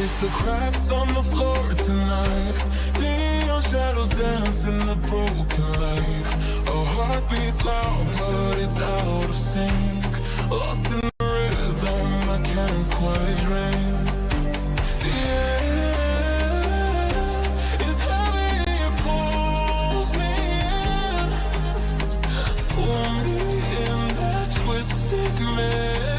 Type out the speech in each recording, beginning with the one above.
trace the cracks on the floor tonight. Neon shadows dance in the broken light. Our heart beats loud, but it's out of sync. Lost in the rhythm, I can't quite drink. The air is heavy, it pulls me in. Pull me in that twisted maze.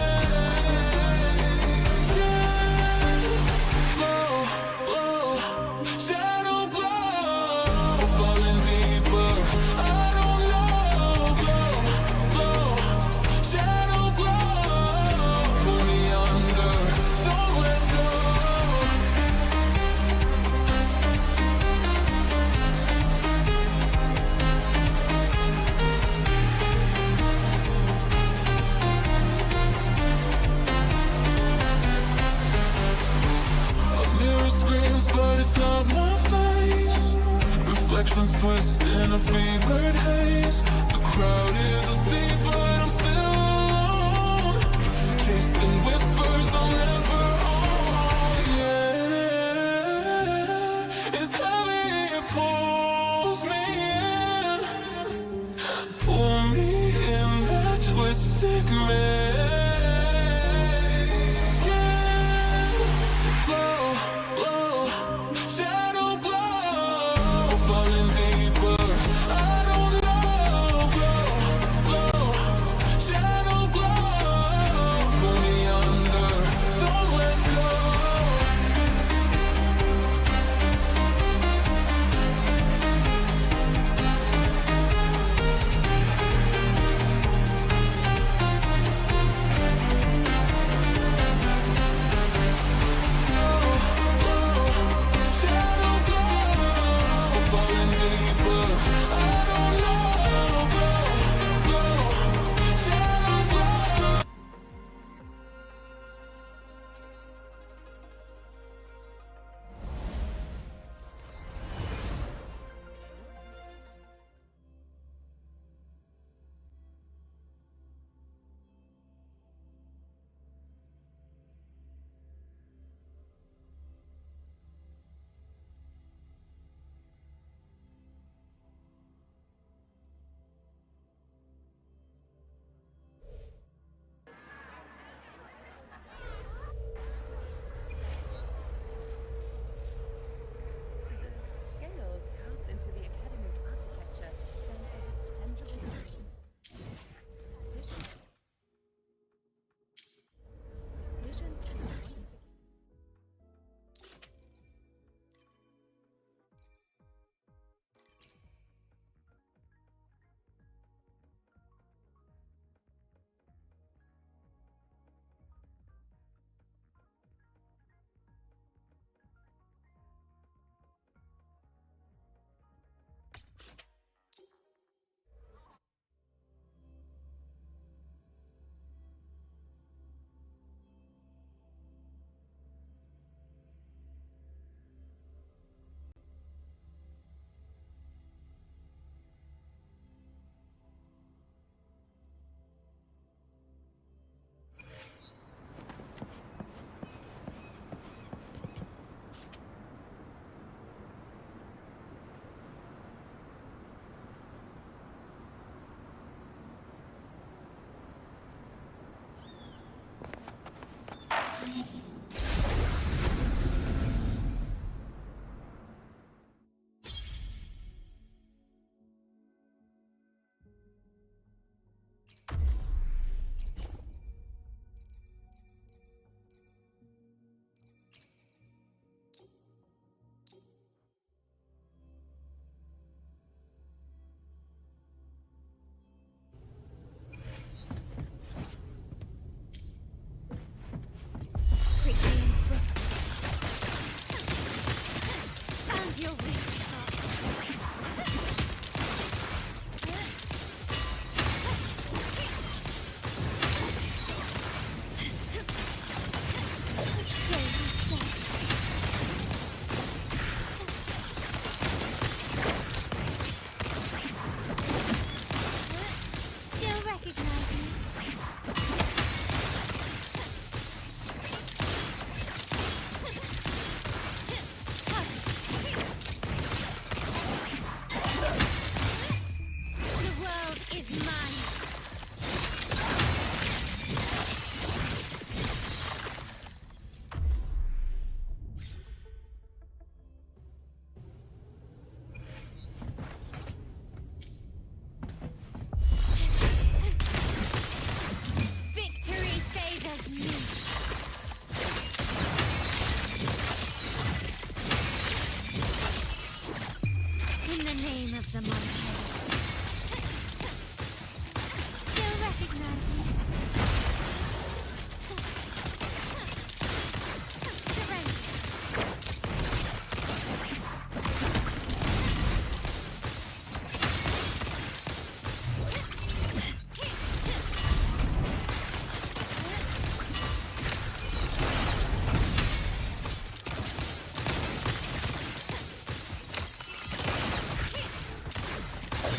But it's not my face. Reflections twist in a fevered haze. The crowd is asleep, but I'm still alone. Chasing whispers I'm never on. Yeah, it's heavy, it pulls me in. Pull me in that twisted maze. among chaos. Still recognize me? Surrender.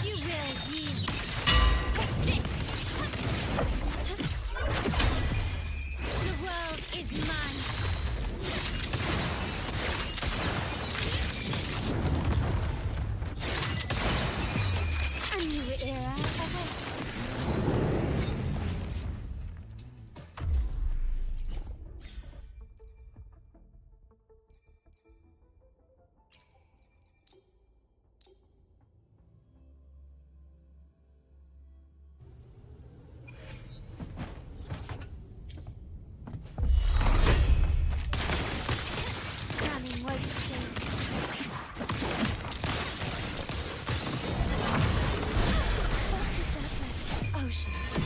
You will yield. Take this. The world is mine. A new era awaits. Coming wait soon. Such a surplus oceans.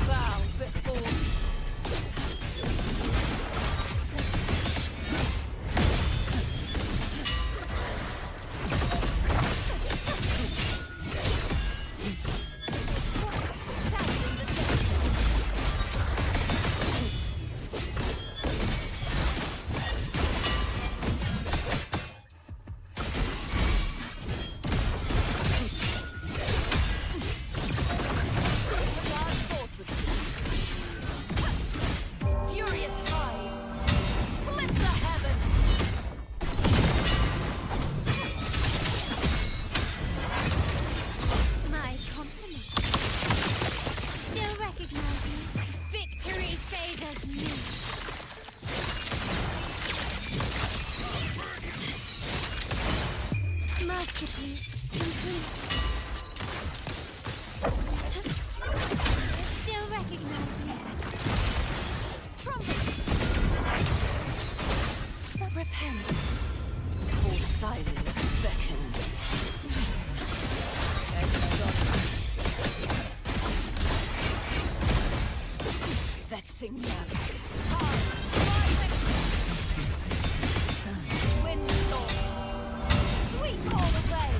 Bow before me. Sounding the depths. Furious tides split the heavens. My compliments. Still recognize me? Victory favors me. Masterpiece complete. Still recognize me? Trumpet. Repent, for silence beckons. Vexing malice. Windstorm. Sweep all away.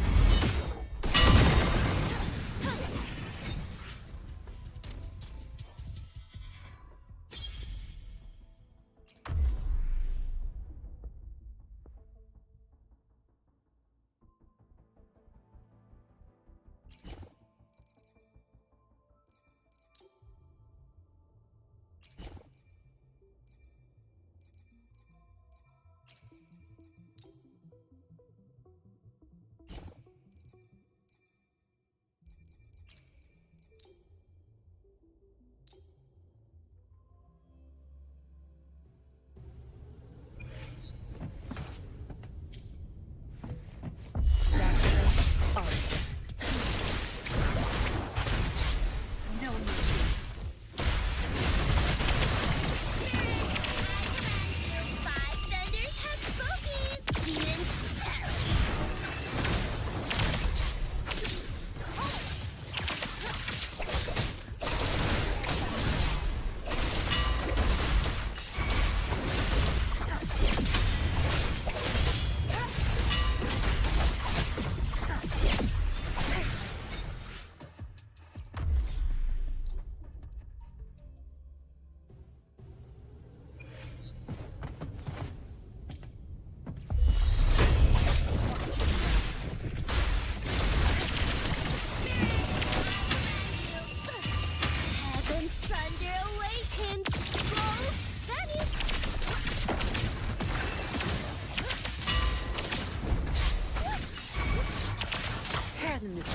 It's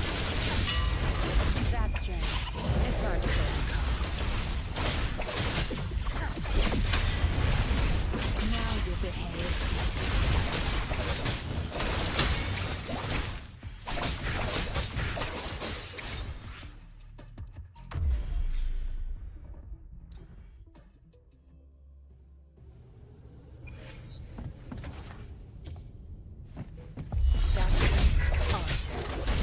abstract. It's hard to now you behave. That's art.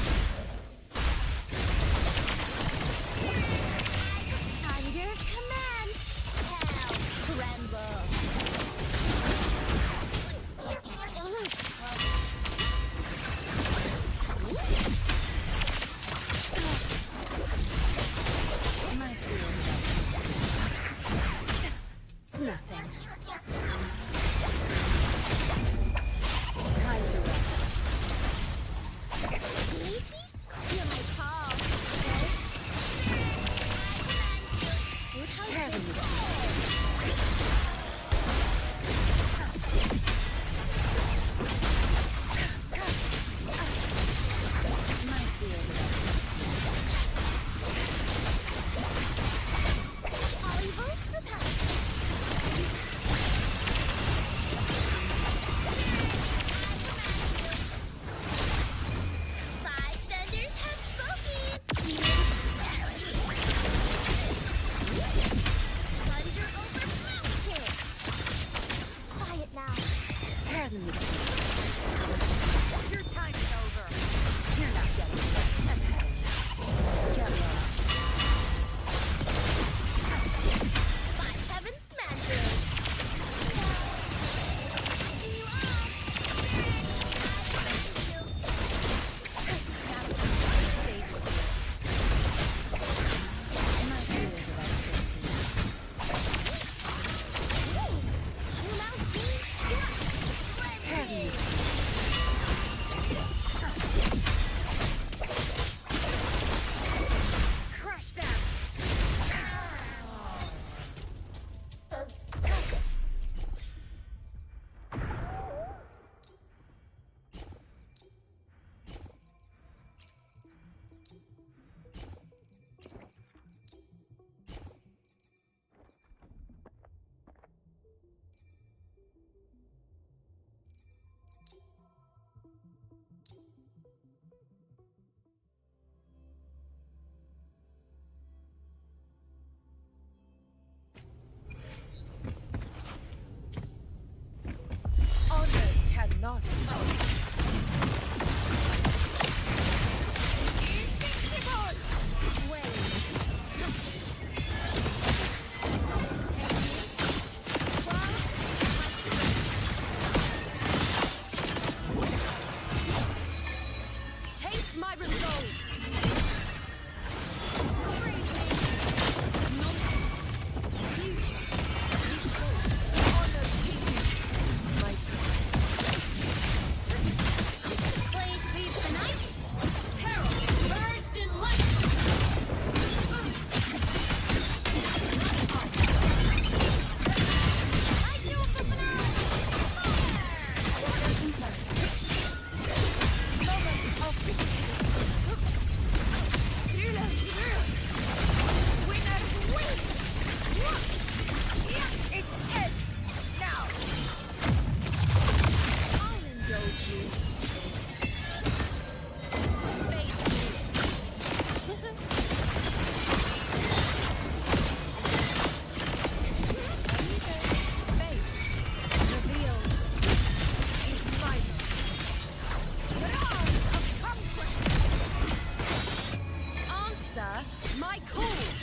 my cool.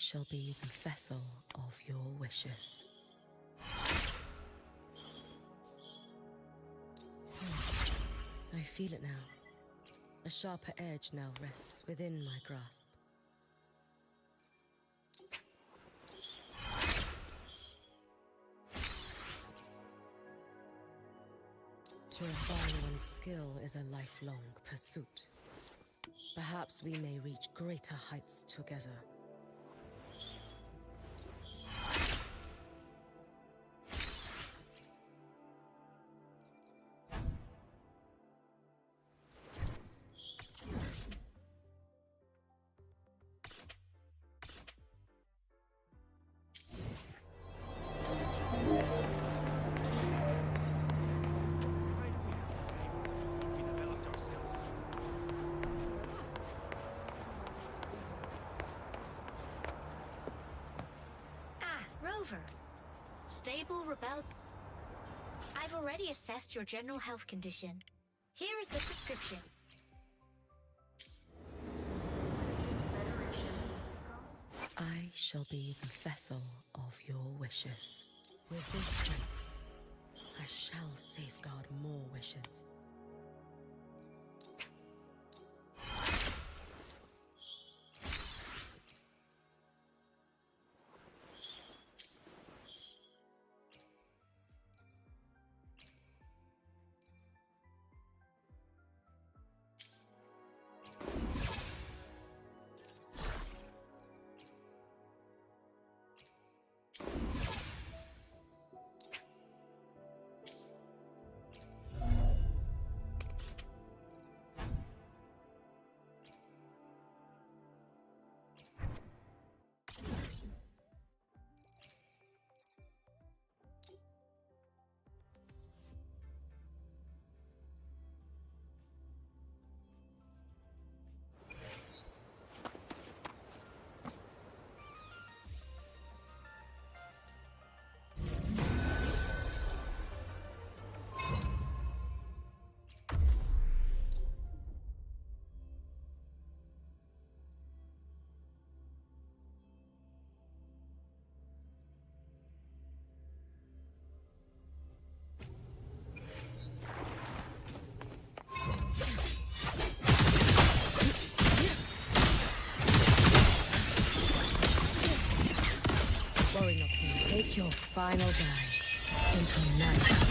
shall be the vessel of your wishes. I feel it now. A sharper edge now rests within my grasp. To refine one's skill is a lifelong pursuit. Perhaps we may reach greater heights together. Stable rebel. I've already assessed your general health condition. Here is the prescription. I shall be the vessel of your wishes. With this strength, I shall safeguard more wishes. Take your final dive into night.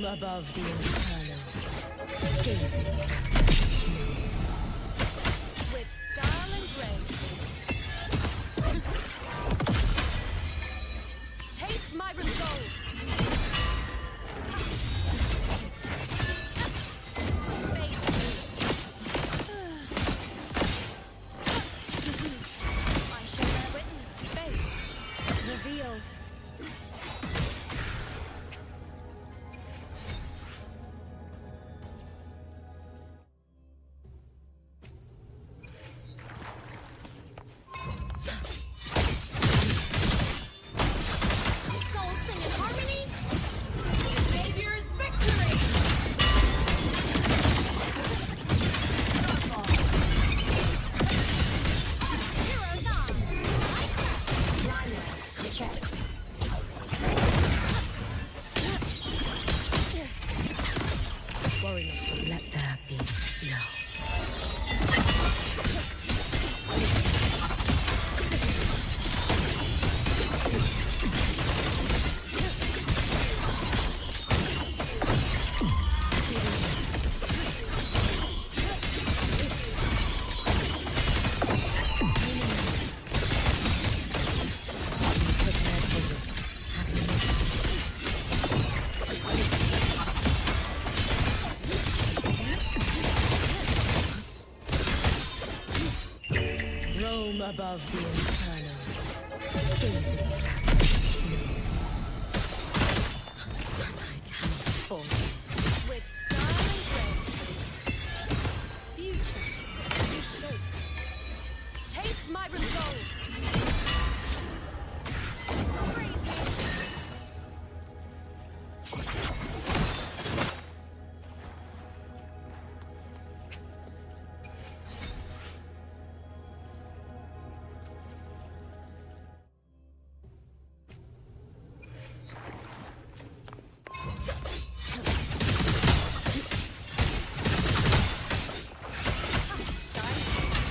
Above the infernal, gazing at the snow. With style and grace. Taste my resolve. I shall bear witness. Fate revealed. Above the infernal. Easy. I cannot fall. With style and grace. Future reshape. Taste my resolve. Praise me.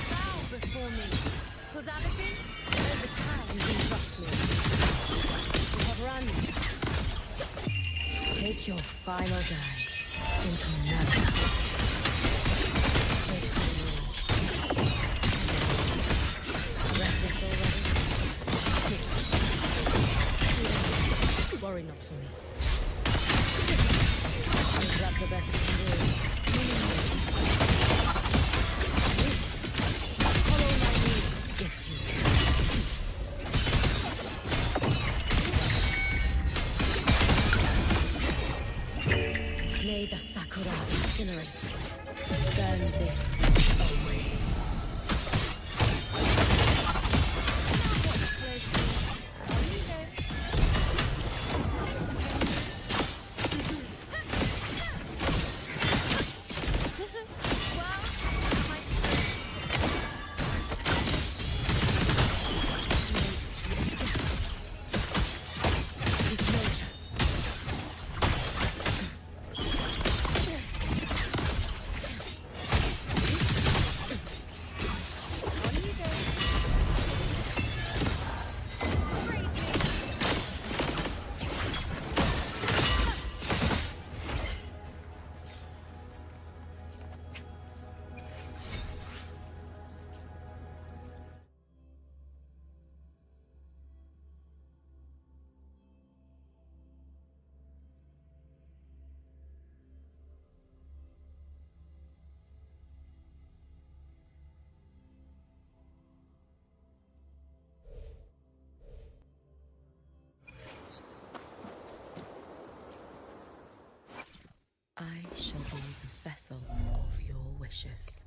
Bow before me. Causality over time. You can trust me. You have run. Take your final dive into never. Restless already? Worry not for me. Is that the best you can do? Follow my lead if you can. May the sakura incinerate. Burn this away. With no chance. On you go. Praise me. I shall be the vessel of your wishes.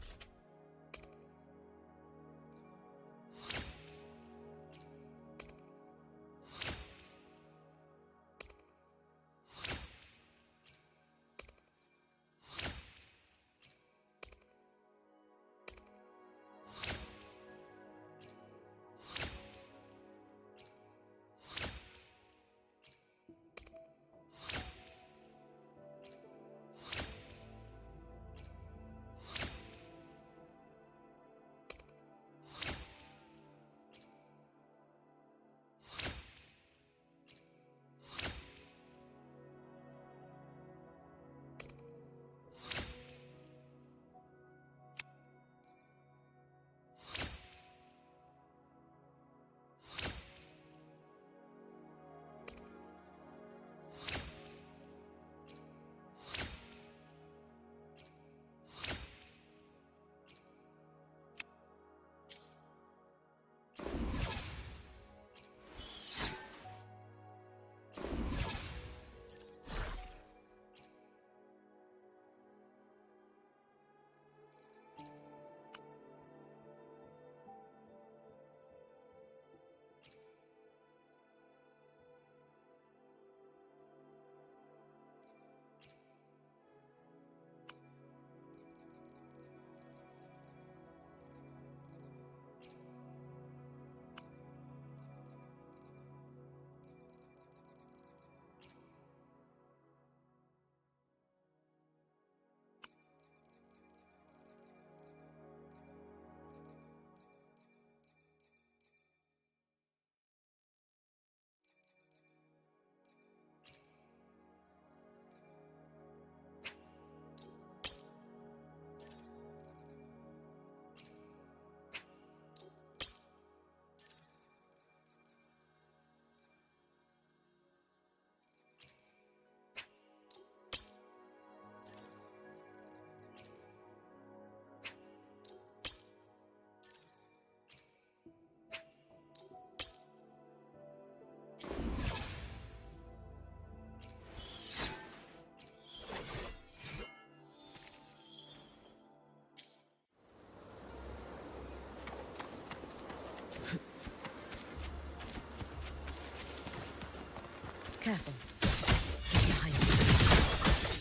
Careful. Get behind me.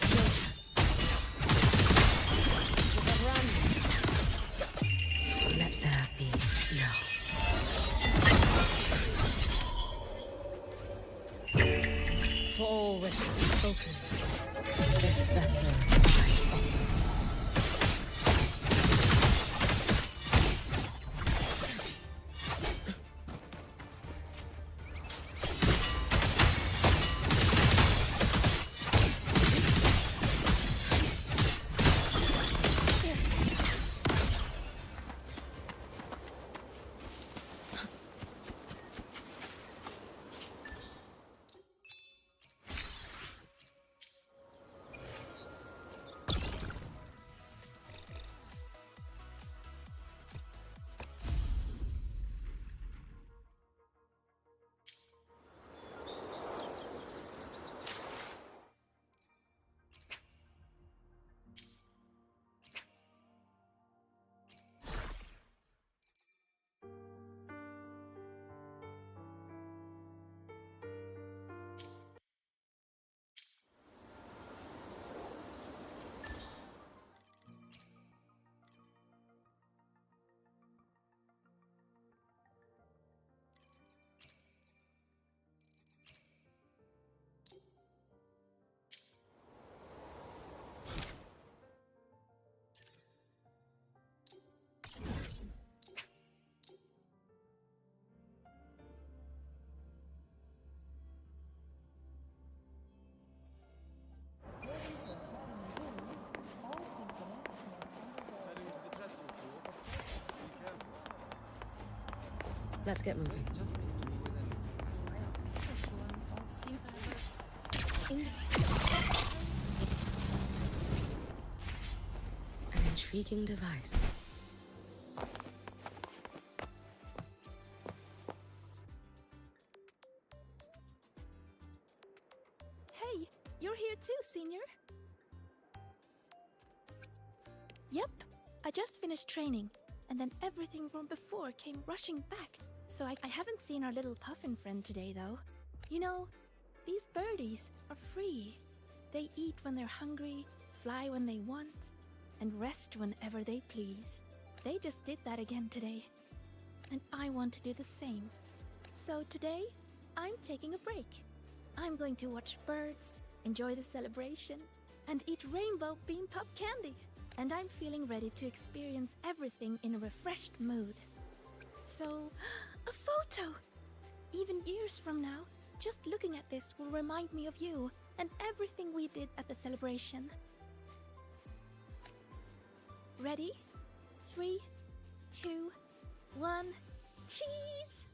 No chance. Run. Let there be no. For all wishes spoken, this vessel I offer. Let's get moving. An intriguing device. Hey, you're here too, Senior. Yep, I just finished training, and then everything from before came rushing back. So I haven't seen our little puffin friend today, though. You know, these birdies are free. They eat when they're hungry, fly when they want, and rest whenever they please. They just did that again today. And I want to do the same. So today, I'm taking a break. I'm going to watch birds, enjoy the celebration, and eat rainbow bean pop candy. And I'm feeling ready to experience everything in a refreshed mood. So, a photo! Even years from now, just looking at this will remind me of you and everything we did at the celebration. Ready? 3, 2, 1, cheese!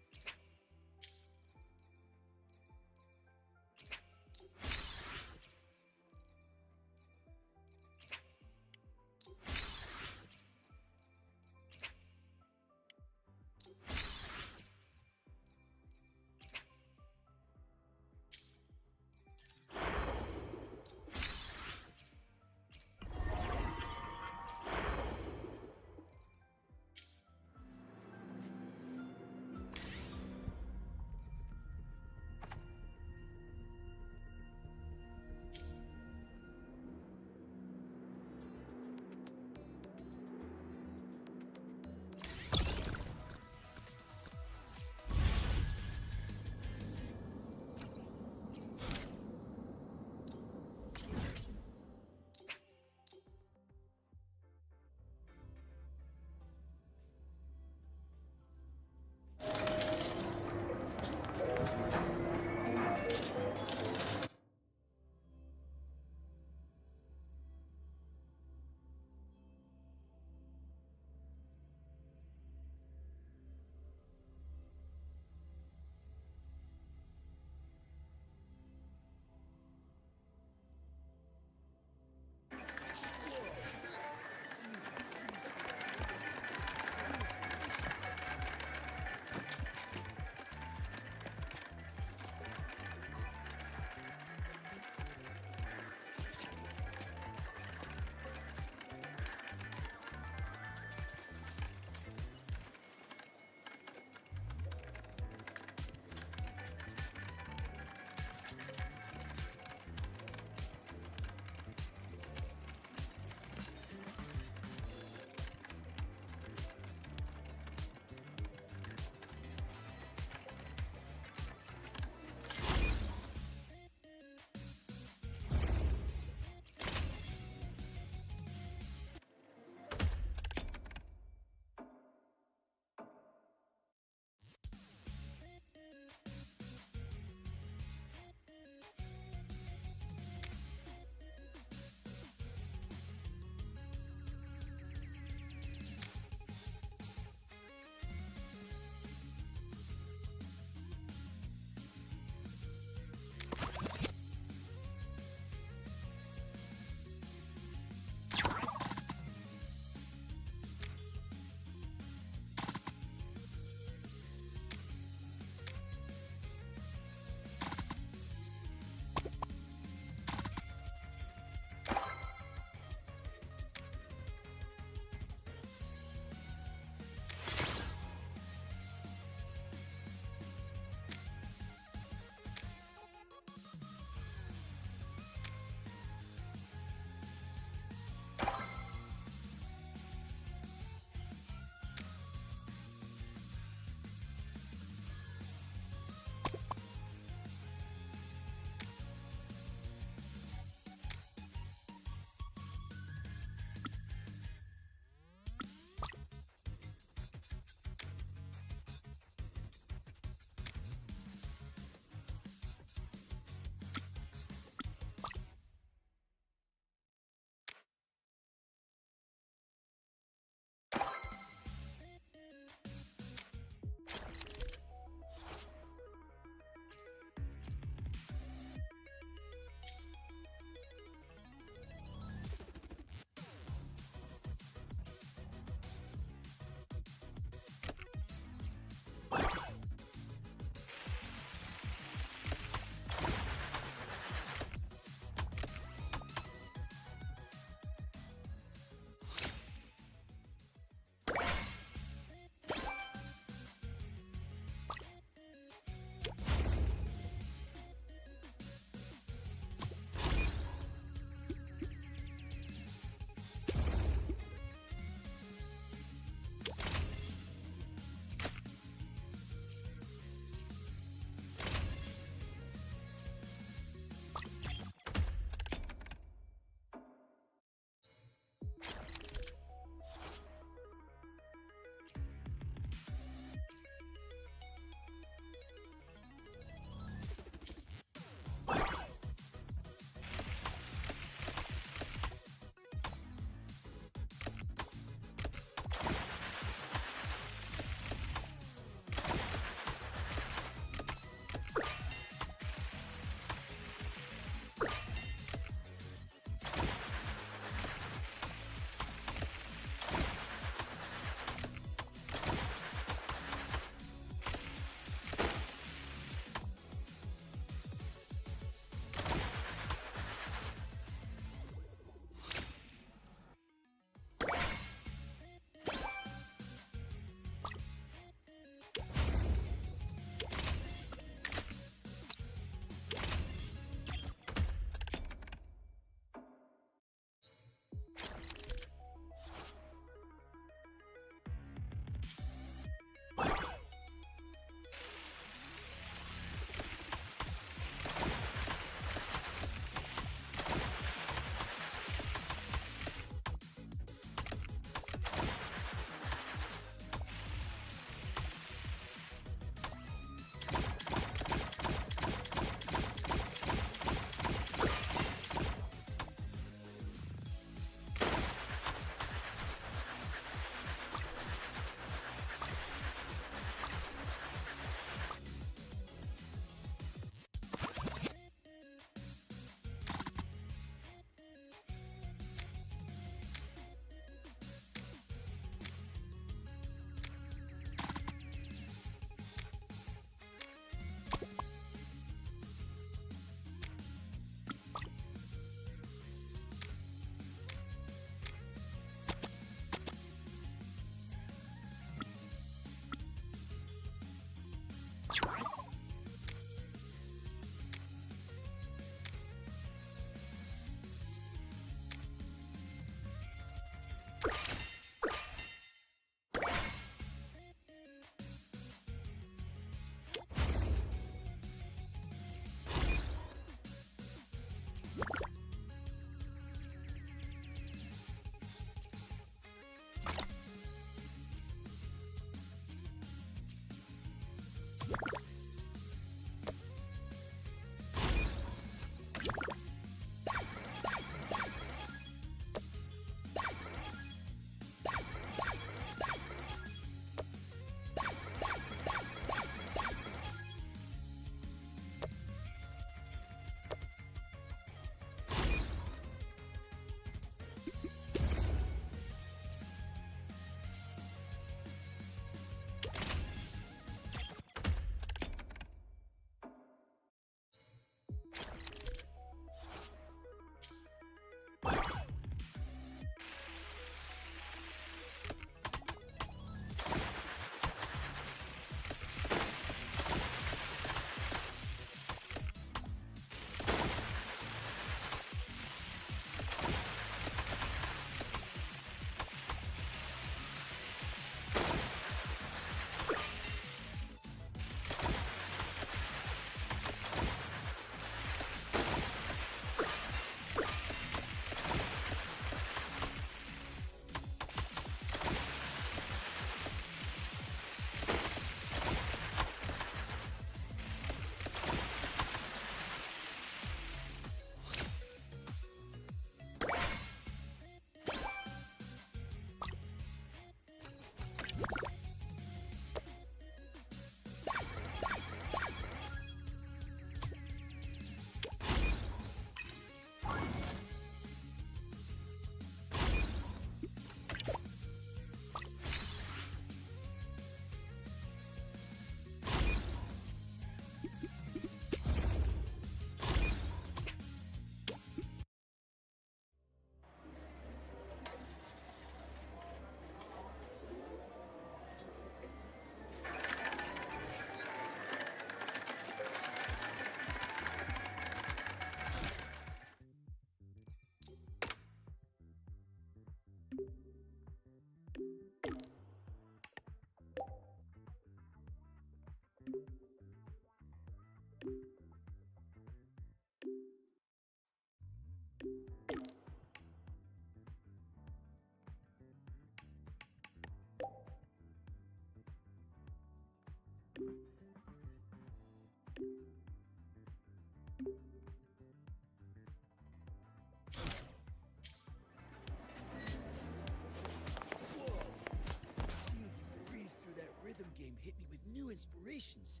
Seeing the breeze through that rhythm game hit me with new inspirations.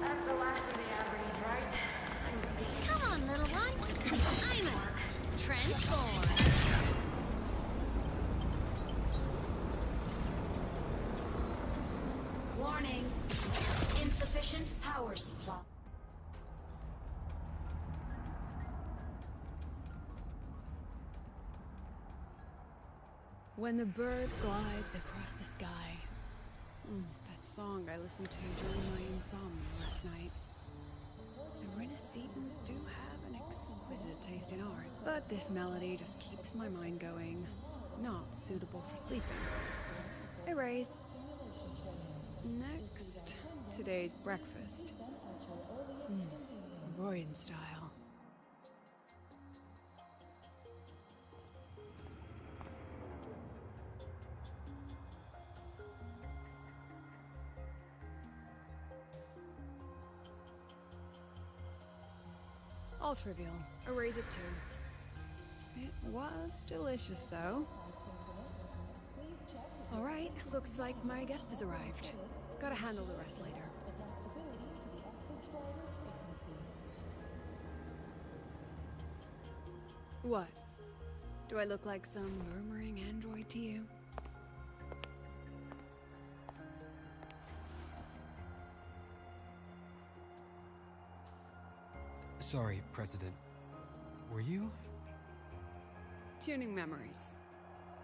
That's the last of the average, right? I'm ready. Come on, little one. I'm a transform. Warning. Insufficient power supply. When the bird glides across the sky. That song I listened to during my insomnia last night. The Renaissance do have an exquisite taste in art, but this melody just keeps my mind going. Not suitable for sleeping. Erase. Next, today's breakfast. Royan style. All trivial. Erase it too. It was delicious, though. Alright, looks like my guest has arrived. Gotta handle the rest later. What? Do I look like some murmuring android to you? Sorry, President. Were you? Tuning memories.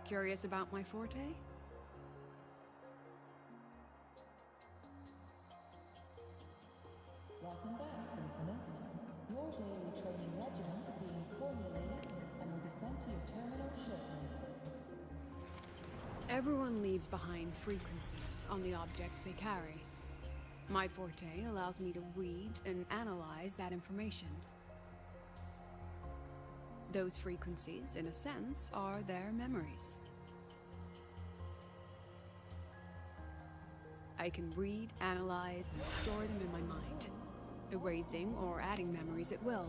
Curious about my forte? Welcome back, Symphonist. Your daily training regimen is being formulated and will be sent to your terminal shortly. Everyone leaves behind frequencies on the objects they carry. My forte allows me to read and analyze that information. Those frequencies, in a sense, are their memories. I can read, analyze, and store them in my mind, erasing or adding memories at will.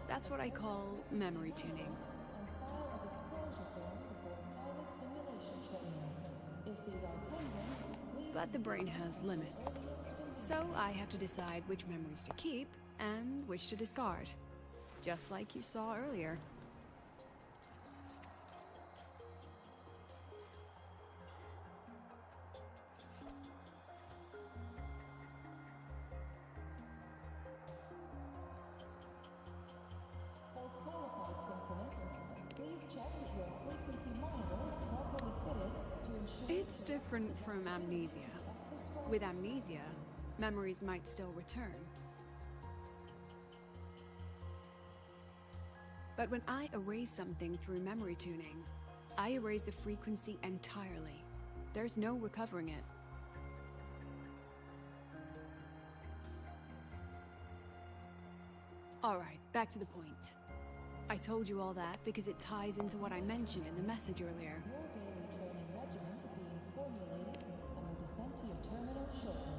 That's what I call memory tuning. But the brain has limits. So I have to decide which memories to keep and which to discard. Just like you saw earlier. For qualified Symphonists, please check that your frequency monitor is properly fitted to ensure... It's different from amnesia. With amnesia, memories might still return. But when I erase something through memory tuning, I erase the frequency entirely. There's no recovering it. Alright, back to the point. I told you all that because it ties into what I mentioned in the message earlier. Your daily training regimen is being formulated and will be sent to your terminal shortly.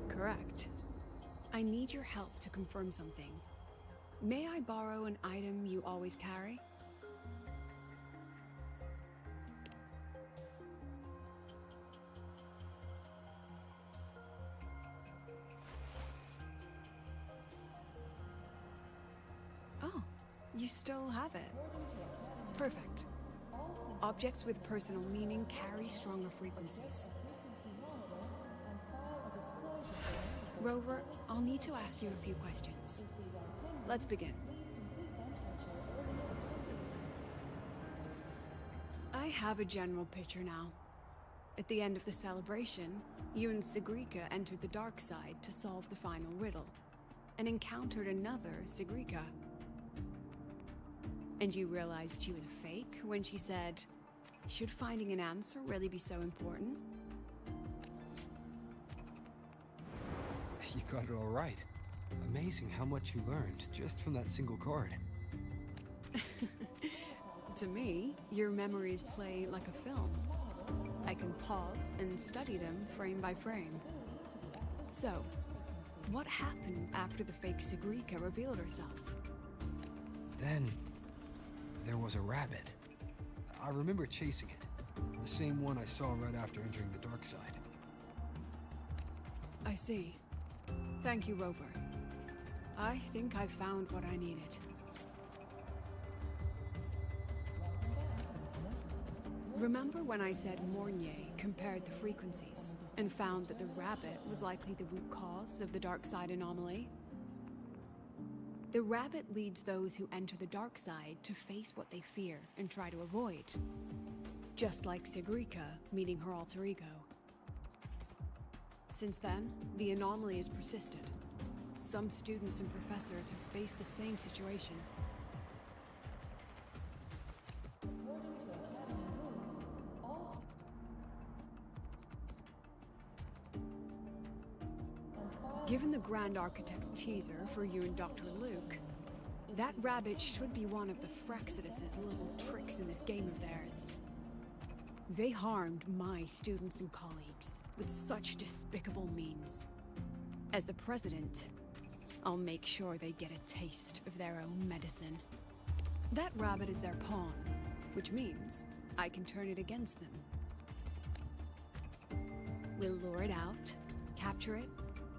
Correct. I need your help to confirm something. May I borrow an item you always carry? Oh, you still have it. Perfect. Objects with personal meaning carry stronger frequencies. Rover, I'll need to ask you a few questions. Let's begin. I have a general picture now. At the end of the celebration, you and Sigrika entered the dark side to solve the final riddle, and encountered another Sigrika. And you realized she was fake when she said, "Should finding an answer really be so important?" You got it all right. Amazing how much you learned just from that single card. To me, your memories play like a film. I can pause and study them frame by frame. So, what happened after the fake Sigrika revealed herself? Then, there was a rabbit. I remember chasing it. The same one I saw right after entering the dark side. I see. Thank you, Rover. I think I've found what I needed. Remember when I said Mornier compared the frequencies and found that the rabbit was likely the root cause of the dark side anomaly? The rabbit leads those who enter the dark side to face what they fear and try to avoid. Just like Sigrika meeting her alter ego. Since then, the anomaly has persisted. Some students and professors have faced the same situation. Given the Grand Architect's teaser for you and Dr. Luke, that rabbit should be one of the Frexidus' little tricks in this game of theirs. They harmed my students and colleagues with such despicable means. As the president, I'll make sure they get a taste of their own medicine. That rabbit is their pawn, which means I can turn it against them. We'll lure it out, capture it,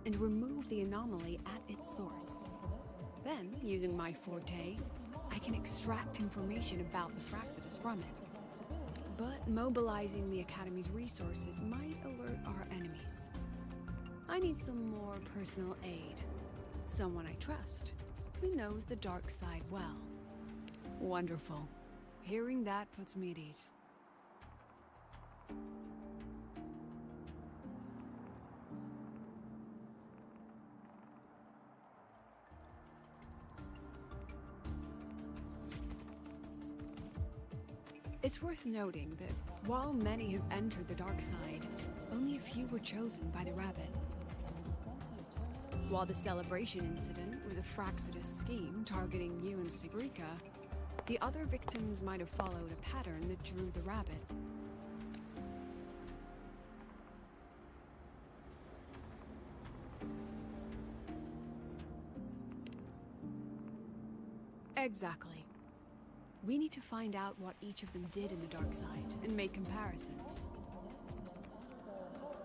and remove the anomaly at its source. Then, using my forte, I can extract information about the Fraxidus from it. But mobilizing the Academy's resources might alert our enemies. I need some more personal aid. Someone I trust, who knows the dark side well. Wonderful. Hearing that puts me at ease. It's worth noting that while many have entered the dark side, only a few were chosen by the Rabbit. While the celebration incident was a Fraxidus scheme targeting you and Sigrica, the other victims might have followed a pattern that drew the Rabbit. Exactly. We need to find out what each of them did in the dark side and make comparisons.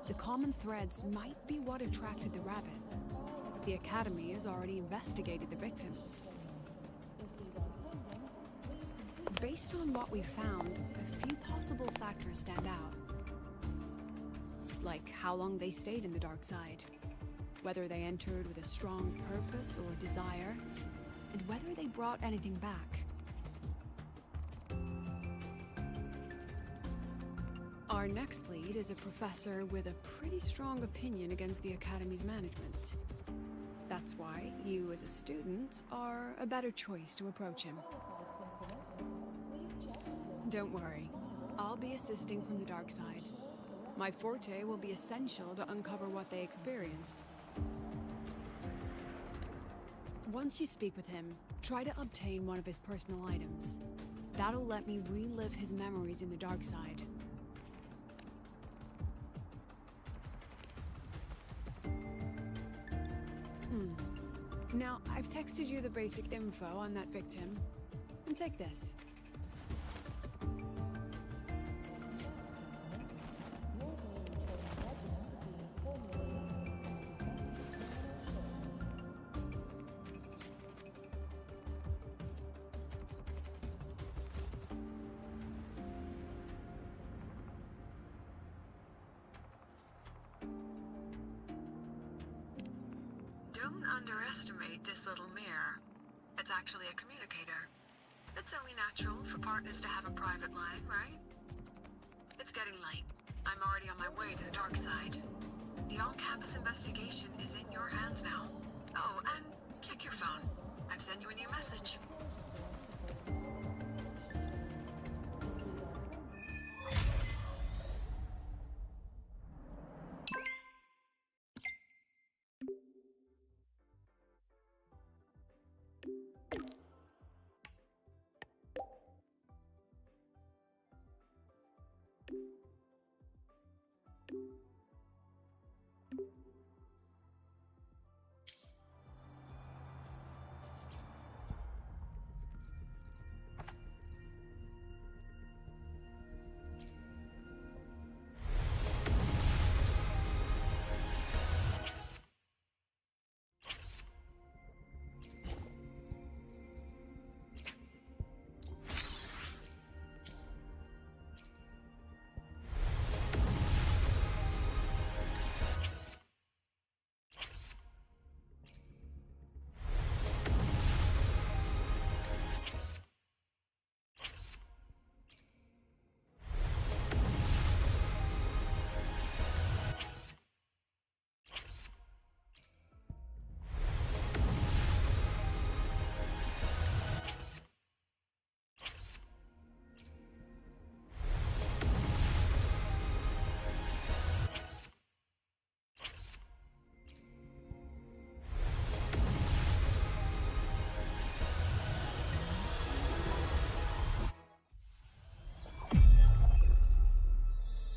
The common threads might be what attracted the Rabbit. The Academy has already investigated the victims. Based on what we found, a few possible factors stand out. Like how long they stayed in the dark side, whether they entered with a strong purpose or desire, and whether they brought anything back. Our next lead is a professor with a pretty strong opinion against the Academy's management. That's why you, as a student, are a better choice to approach him. Don't worry, I'll be assisting from the dark side. My forte will be essential to uncover what they experienced. Once you speak with him, try to obtain one of his personal items. That'll let me relive his memories in the dark side. Now, I've texted you the basic info on that victim. And take this. Don't underestimate this little mirror. It's actually a communicator. It's only natural for partners to have a private line, right? It's getting late. I'm already on my way to the dark side. The on-campus investigation is in your hands now. Oh, and check your phone. I've sent you a new message.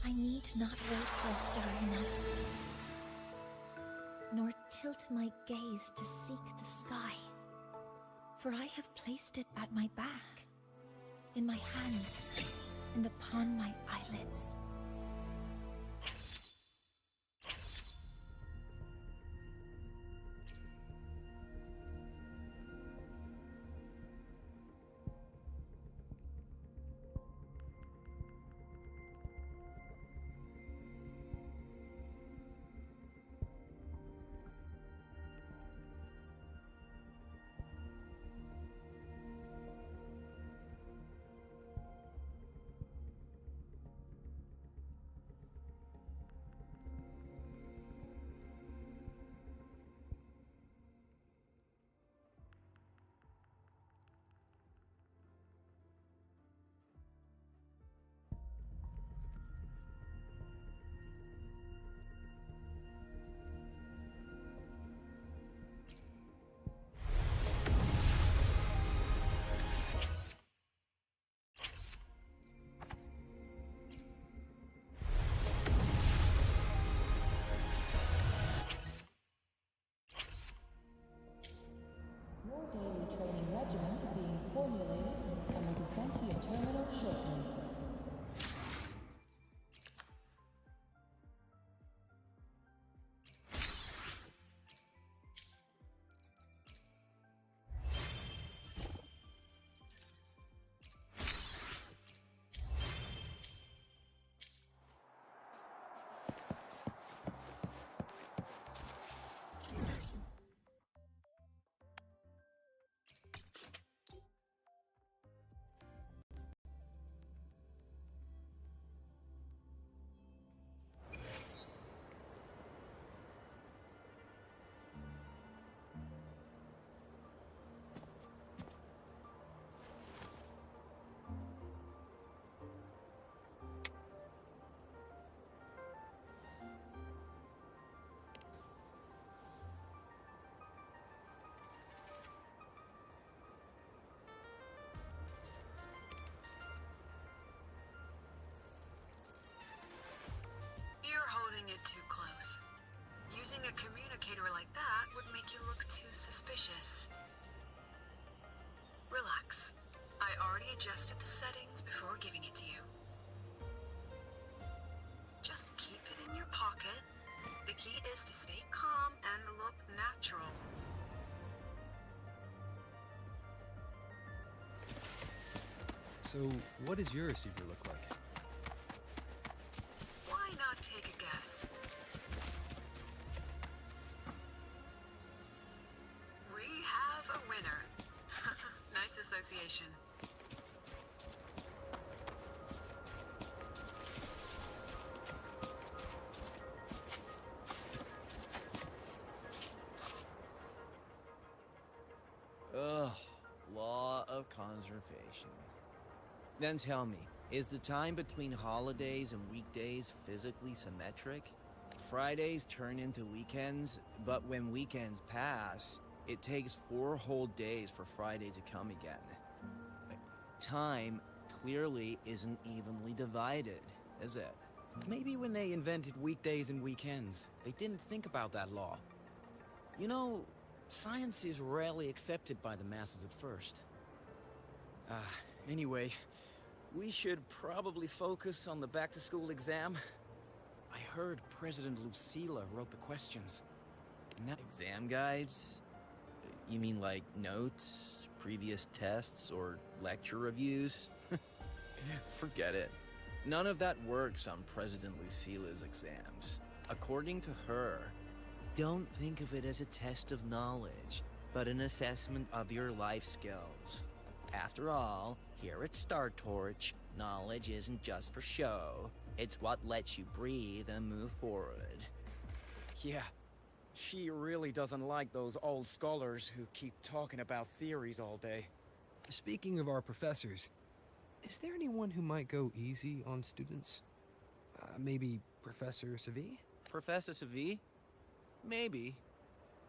I need not wait for a starry night, nor tilt my gaze to seek the sky, for I have placed it at my back, in my hands, and upon my eyelids. regimen is being formulated and will be sent to your terminal shortly. You're holding it too close. Using a communicator like that would make you look too suspicious. Relax. I already adjusted the settings before giving it to you. Just keep it in your pocket. The key is to stay calm and look natural. So, what does your receiver look like? Why not take a guess? We have a winner. Nice association. Ugh, law of conservation. Then tell me, is the time between holidays and weekdays physically symmetric? Fridays turn into weekends, but when weekends pass, it takes 4 whole days for Friday to come again. Time clearly isn't evenly divided, is it? Maybe when they invented weekdays and weekends, they didn't think about that law. You know, science is rarely accepted by the masses at first. Anyway, we should probably focus on the back-to-school exam. I heard President Lucilla wrote the questions. Now Exam guides? You mean like notes, previous tests, or lecture reviews? Forget it. None of that works on President Lucilla's exams. According to her, don't think of it as a test of knowledge, but an assessment of your life skills. After all, here at Star Torch, knowledge isn't just for show. It's what lets you breathe and move forward. Yeah, she really doesn't like those old scholars who keep talking about theories all day. Speaking of our professors, is there anyone who might go easy on students? Maybe Professor Savi? Professor Savi? Maybe.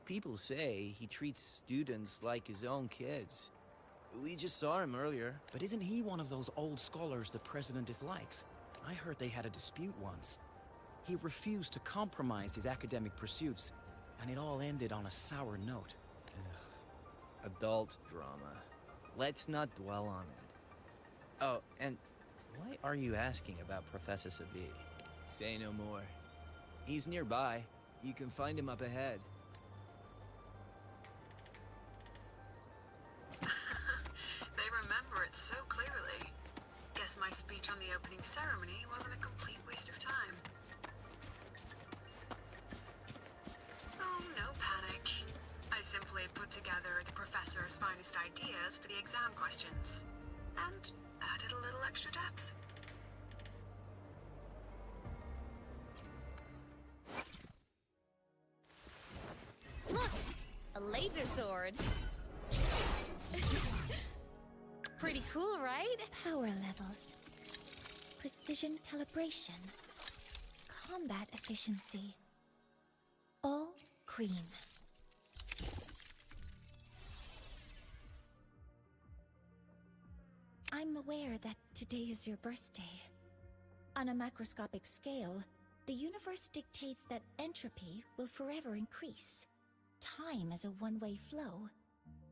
People say he treats students like his own kids. We just saw him earlier. But isn't he one of those old scholars the president dislikes? I heard they had a dispute once. He refused to compromise his academic pursuits, and it all ended on a sour note. Ugh. Adult drama. Let's not dwell on it. Oh, and why are you asking about Professor Savi? Say no more. He's nearby. You can find him up ahead. They remember it so clearly. Guess my speech on the opening ceremony wasn't a complete waste of time. Oh, no panic. I simply put together the professor's finest ideas for the exam questions, and added a little extra depth. Look! A laser sword! Pretty cool, right? Power levels. Precision calibration. Combat efficiency. All green. I'm aware that today is your birthday. On a macroscopic scale, the universe dictates that entropy will forever increase. Time is a one-way flow,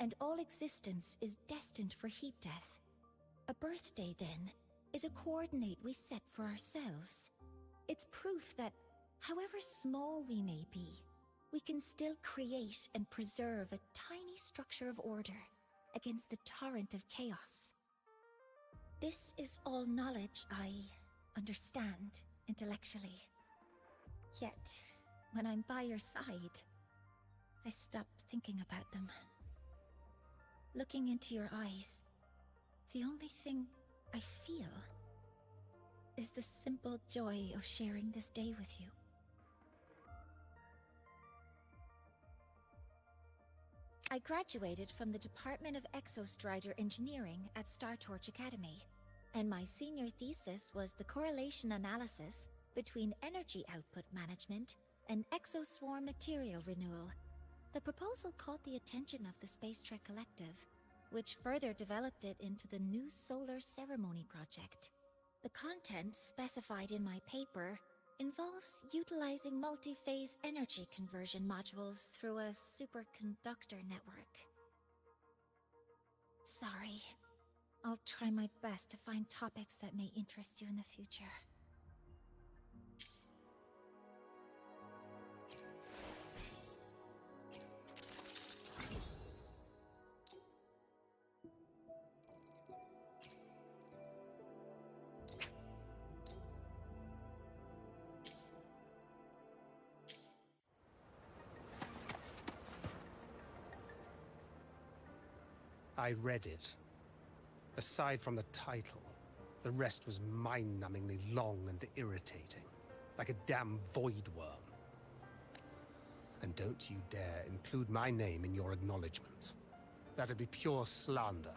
and all existence is destined for heat death. A birthday, then, is a coordinate we set for ourselves. It's proof that, however small we may be, we can still create and preserve a tiny structure of order against the torrent of chaos. This is all knowledge I understand intellectually. Yet, when I'm by your side, I stop thinking about them. Looking into your eyes, the only thing I feel is the simple joy of sharing this day with you. I graduated from the Department of Exostrider Engineering at Startorch Academy, and my senior thesis was the correlation analysis between energy output management and exoswarm material renewal. The proposal caught the attention of the Space Trek Collective, which further developed it into the New Solar Ceremony project. The content specified in my paper involves utilizing multi-phase energy conversion modules through a superconductor network. Sorry. I'll try my best to find topics that may interest you in the future. I read it. Aside from the title, the rest was mind-numbingly long and irritating, like a damn void worm. And don't you dare include my name in your acknowledgements. That'd be pure slander.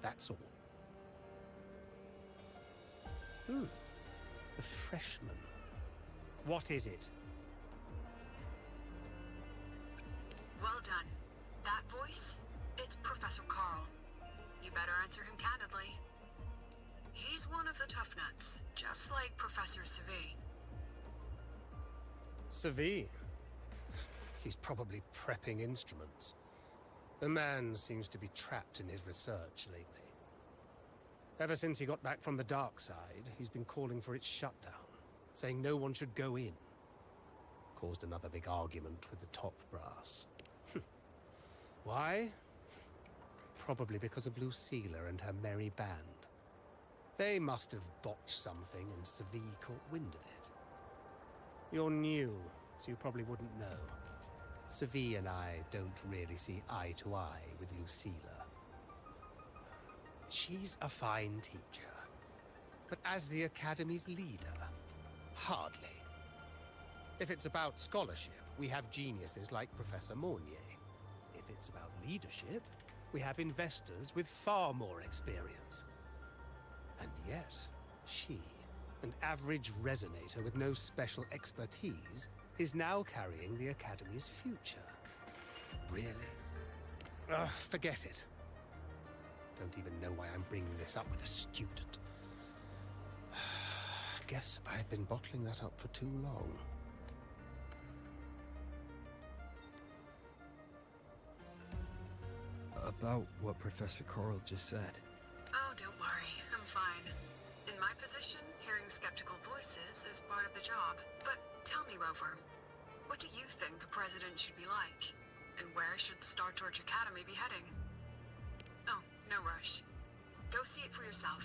That's all. A freshman. What is it? Well done. That voice? It's Professor Carl. You better answer him candidly. He's one of the tough nuts, just like Professor Savi. Savi? He's probably prepping instruments. The man seems to be trapped in his research lately. Ever since he got back from the dark side, he's been calling for its shutdown, saying no one should go in. Caused another big argument with the top brass. Why? Probably because of Lucilla and her merry band. They must have botched something and Savi caught wind of it. You're new, so you probably wouldn't know. Savi and I don't really see eye to eye with Lucilla. She's a fine teacher, but as the Academy's leader, hardly. If it's about scholarship, we have geniuses like Professor Mornier. If it's about leadership, we have investors with far more experience. And yet, she, an average resonator with no special expertise, is now carrying the Academy's future. Really? Forget it. Don't even know why I'm bringing this up with a student. Guess I've been bottling that up for too long. About what Professor Coral just said. Oh, don't worry. I'm fine. In my position, hearing skeptical voices is part of the job. But tell me, Rover, what do you think a president should be like? And where should Startorch Academy be heading? Oh, no rush. Go see it for yourself.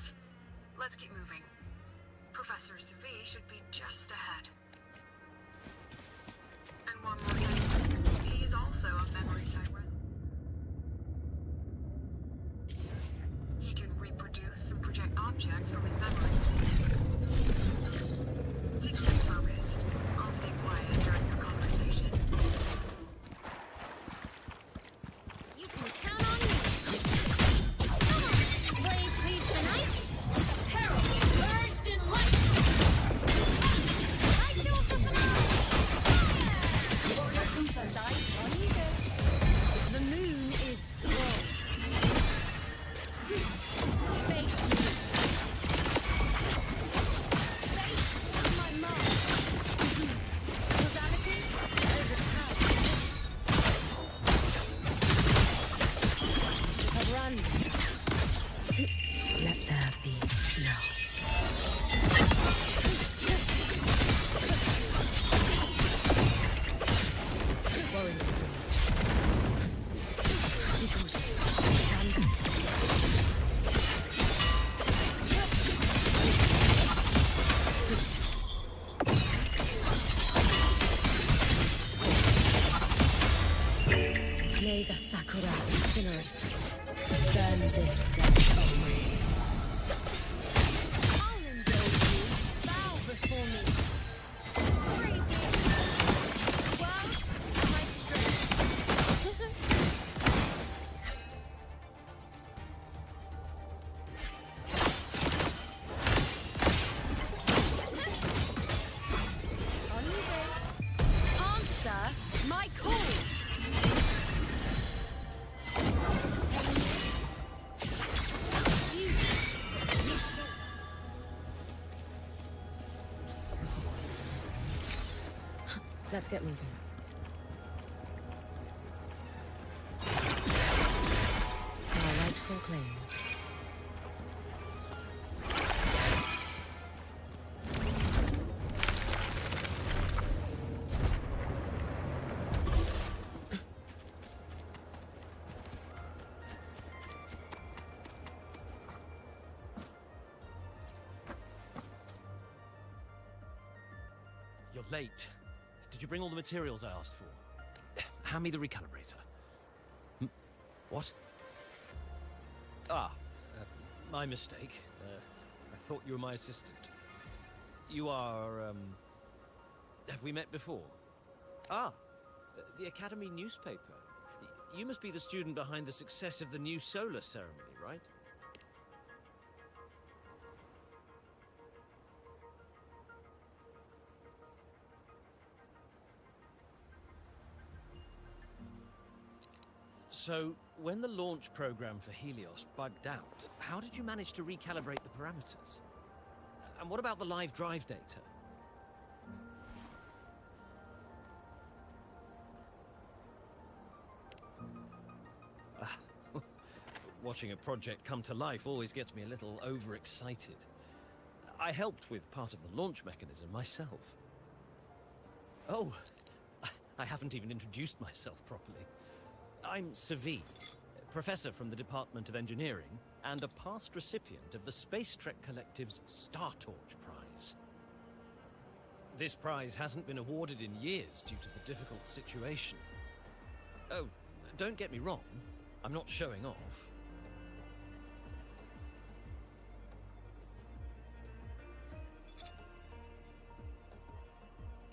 Let's keep moving. Professor Savi should be just ahead. And one more thing. He is also a memory type resident. He can reproduce and project objects from his memories. To keep you focused, I'll stay quiet during your conversation. You can count on me. Blade leads the night. Herald emerged in light. I chose the finale. Fire! Side, Sakura, incinerate. Burn this set away. I'll indulge you. Bow before me. Crazy. Well, am I straight? Answer my call. Let's get moving. Our rightful claim. You're late. Did you bring all the materials I asked for? Hand me the recalibrator. What? My mistake. I thought you were my assistant. You are, have we met before? The Academy newspaper. You must be the student behind the success of the new solar ceremony, right? So, when the launch program for Helios bugged out, how did you manage to recalibrate the parameters? And what about the live drive data? Watching a project come to life always gets me a little overexcited. I helped with part of the launch mechanism myself. Oh, I haven't even introduced myself properly. I'm Savi, professor from the Department of Engineering and a past recipient of the Space Trek Collective's Star Torch Prize. This prize hasn't been awarded in years due to the difficult situation. Oh, don't get me wrong, I'm not showing off.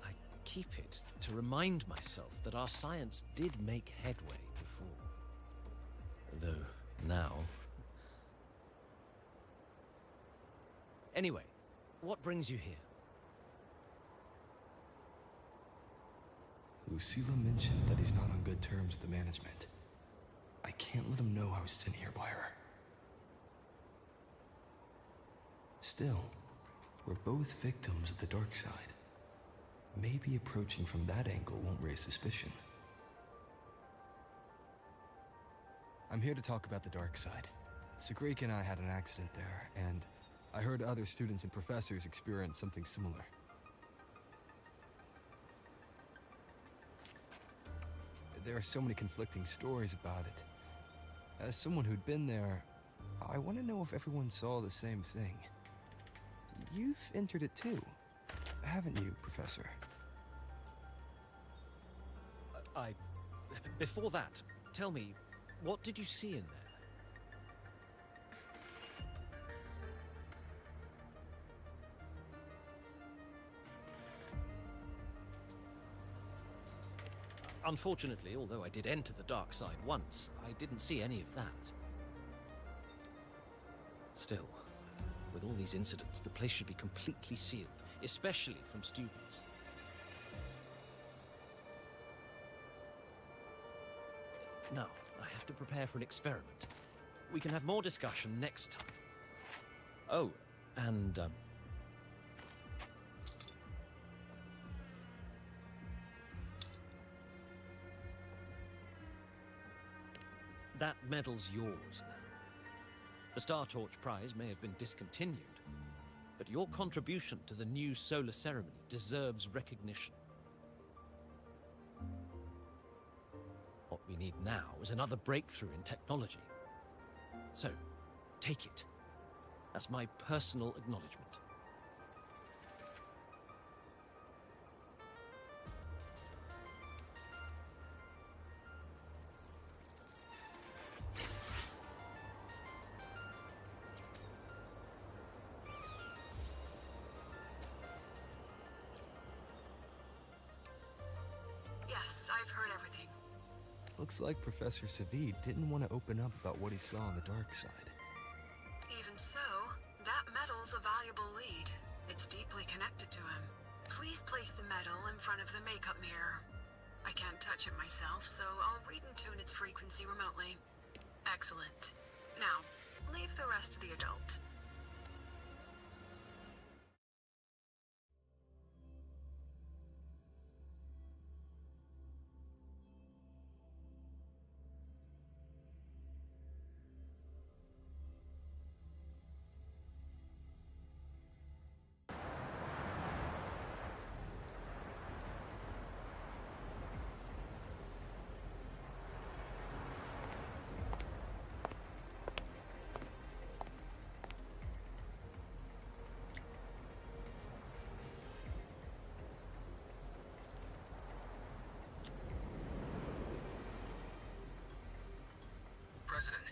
I keep it to remind myself that our science did make headway before. Though now... Anyway, what brings you here? Lucilla mentioned that he's not on good terms with the management. I can't let him know I was sent here by her. Still, we're both victims of the dark side. Maybe approaching from that angle won't raise suspicion. I'm here to talk about the dark side. Sagrika and I had an accident there, and I heard other students and professors experience something similar. There are so many conflicting stories about it. As someone who'd been there, I want to know if everyone saw the same thing. You've entered it too, haven't you, Professor? Before that, tell me, what did you see in there? Unfortunately, although I did enter the dark side once, I didn't see any of that. Still, with all these incidents, the place should be completely sealed, especially from students. Now, I have to prepare for an experiment. We can have more discussion next time. Oh, and, that medal's yours now. The Star Torch Prize may have been discontinued, but your contribution to the new solar ceremony deserves recognition. What we need now is another breakthrough in technology. So, take it as my personal acknowledgement. Looks like Professor Savid didn't want to open up about what he saw on the dark side. Even so, that medal's a valuable lead. It's deeply connected to him. Please place the medal in front of the makeup mirror. I can't touch it myself, so I'll read and tune its frequency remotely. Excellent. Now, leave the rest to the adult. President,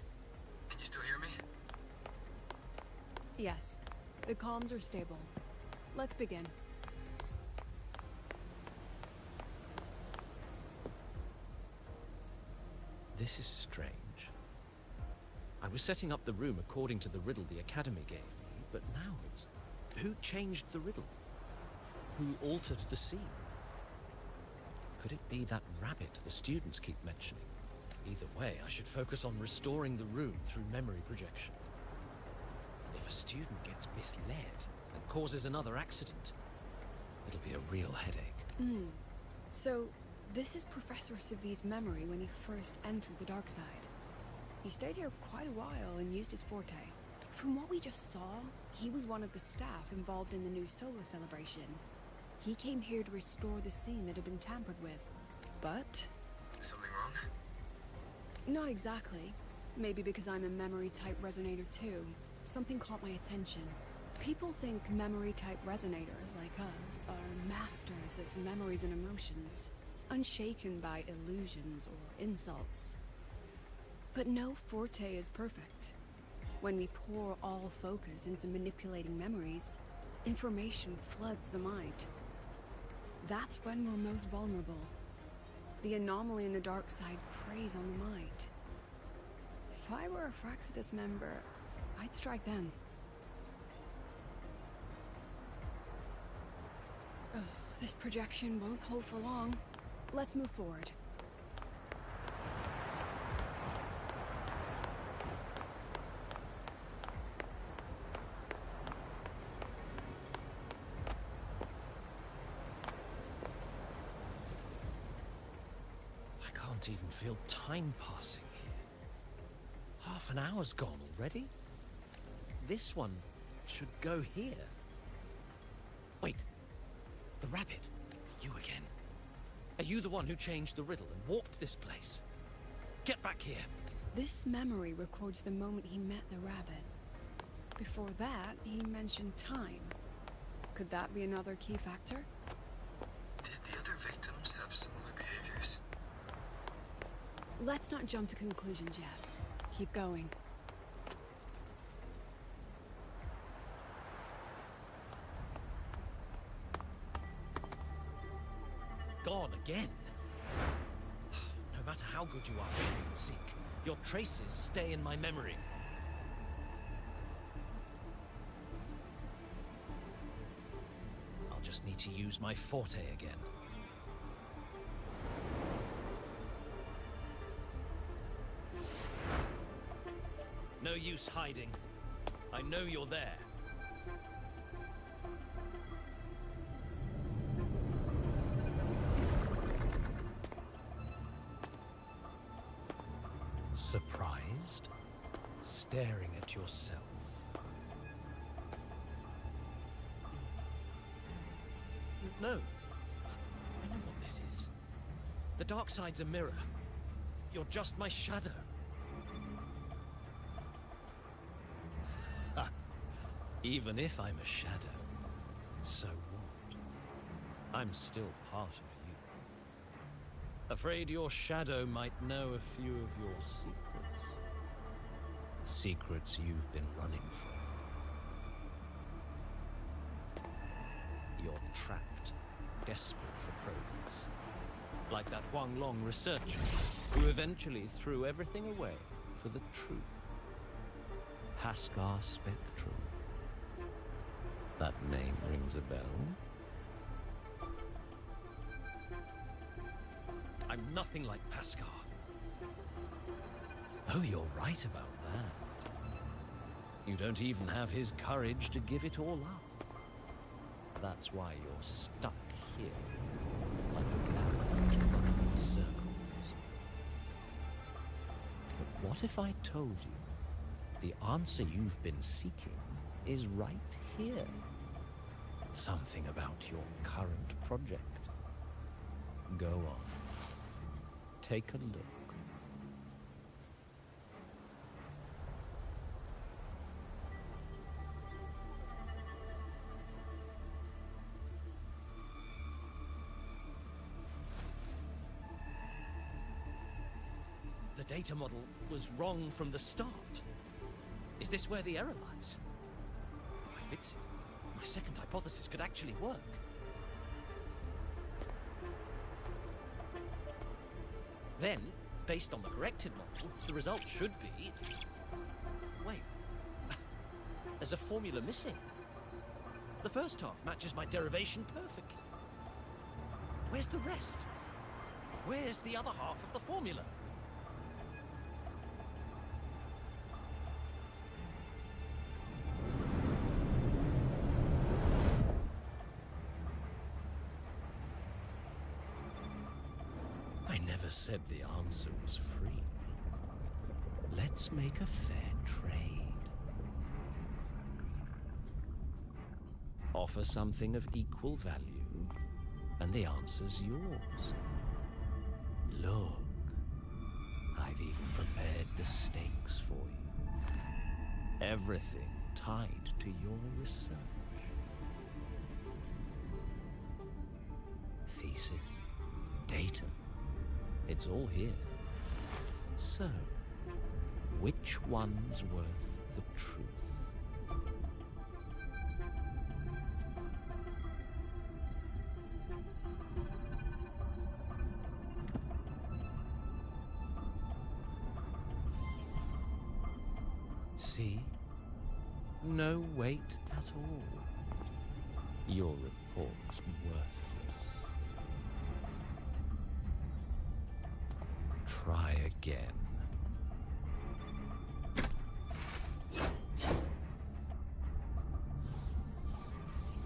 can you still hear me? Yes, the comms are stable. Let's begin. This is strange. I was setting up the room according to the riddle the Academy gave me, but now it's... Who changed the riddle? Who altered the scene? Could it be that rabbit the students keep mentioning? Either way, I should focus on restoring the room through memory projection. If a student gets misled and causes another accident, it'll be a real headache. So, this is Professor Savid's memory when he first entered the dark side. He stayed here quite a while and used his forte. From what we just saw, he was one of the staff involved in the new solar celebration. He came here to restore the scene that had been tampered with. But... Something wrong? Not exactly. Maybe because I'm a memory-type resonator too. Something caught my attention. People think memory-type resonators like us are masters of memories and emotions, unshaken by illusions or insults. But no forte is perfect. When we pour all focus into manipulating memories, information floods the mind. That's when we're most vulnerable. The anomaly in the dark side preys on the mind. If I were a Fraxidus member, I'd strike then. Ugh, this projection won't hold for long. Let's move forward. I can't even feel time passing here. Half an hour's gone already? This one should go here. Wait, the rabbit, you again. Are you the one who changed the riddle and warped this place? Get back here. This memory records the moment he met the rabbit. Before that, he mentioned time. Could that be another key factor? Did the other victims have similar behaviors? Let's not jump to conclusions yet. Keep going. Gone again? No matter how good you are at hide and seek, your traces stay in my memory. I'll just need to use my forte again. No use hiding. I know you're there. Surprised? Staring at yourself. No. I know what this is. The dark side's a mirror. You're just my shadow. Ha. Even if I'm a shadow, so what? I'm still part of you. Afraid your shadow might know a few of your secrets. Secrets you've been running from. You're trapped, desperate for progress. Like that Huang Long researcher, who eventually threw everything away for the truth. Haskar Spectral. That name rings a bell. I'm nothing like Haskar. Oh, you're right about that. You don't even have his courage to give it all up. That's why you're stuck here, like a black in circles. But what if I told you the answer you've been seeking is right here? Something about your current project. Go on. Take a look. The data model was wrong from the start. Is this where the error lies? If I fix it, my second hypothesis could actually work. Then, based on the corrected model, the result should be... Wait. There's a formula missing. The first half matches my derivation perfectly. Where's the rest? Where's the other half of the formula? Said the answer was free. Let's make a fair trade. Offer something of equal value, and the answer's yours. Look, I've even prepared the stakes for you. Everything tied to your research. Thesis, data. It's all here. So, which one's worth the truth? See? No weight at all. Your report's worthless. Try again.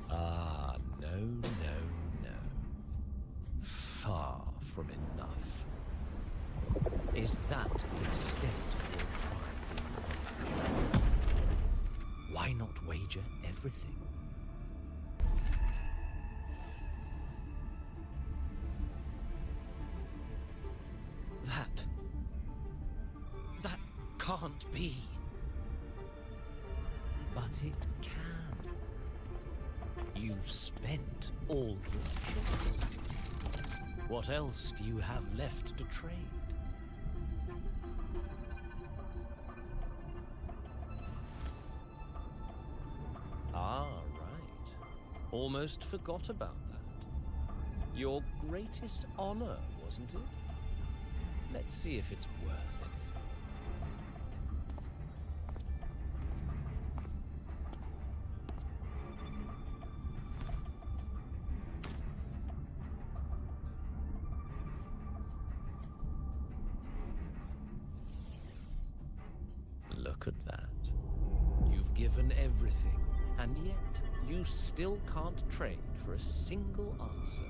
Ah, no, no, no. Far from enough. Is that the extent of your trial? Why not wager everything? That can't be. But it can. You've spent all your chips. What else do you have left to trade? Ah, right. Almost forgot about that. Your greatest honor, wasn't it? Let's see if it's worth anything. Look at that. You've given everything, and yet you still can't trade for a single answer.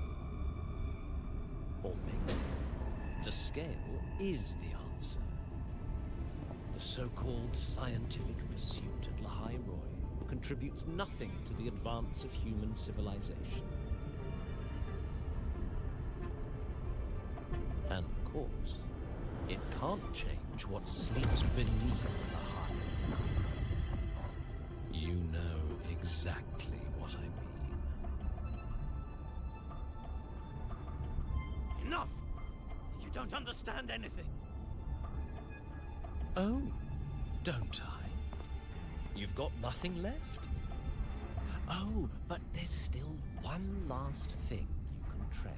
Or maybe the scale is the answer. The so-called scientific pursuit at Lahai Roy contributes nothing to the advance of human civilization. And of course, it can't change what sleeps beneath Lahai. You know exactly what I mean. Enough! You don't understand anything. Oh, don't I? You've got nothing left? Oh, but there's still one last thing you can trade.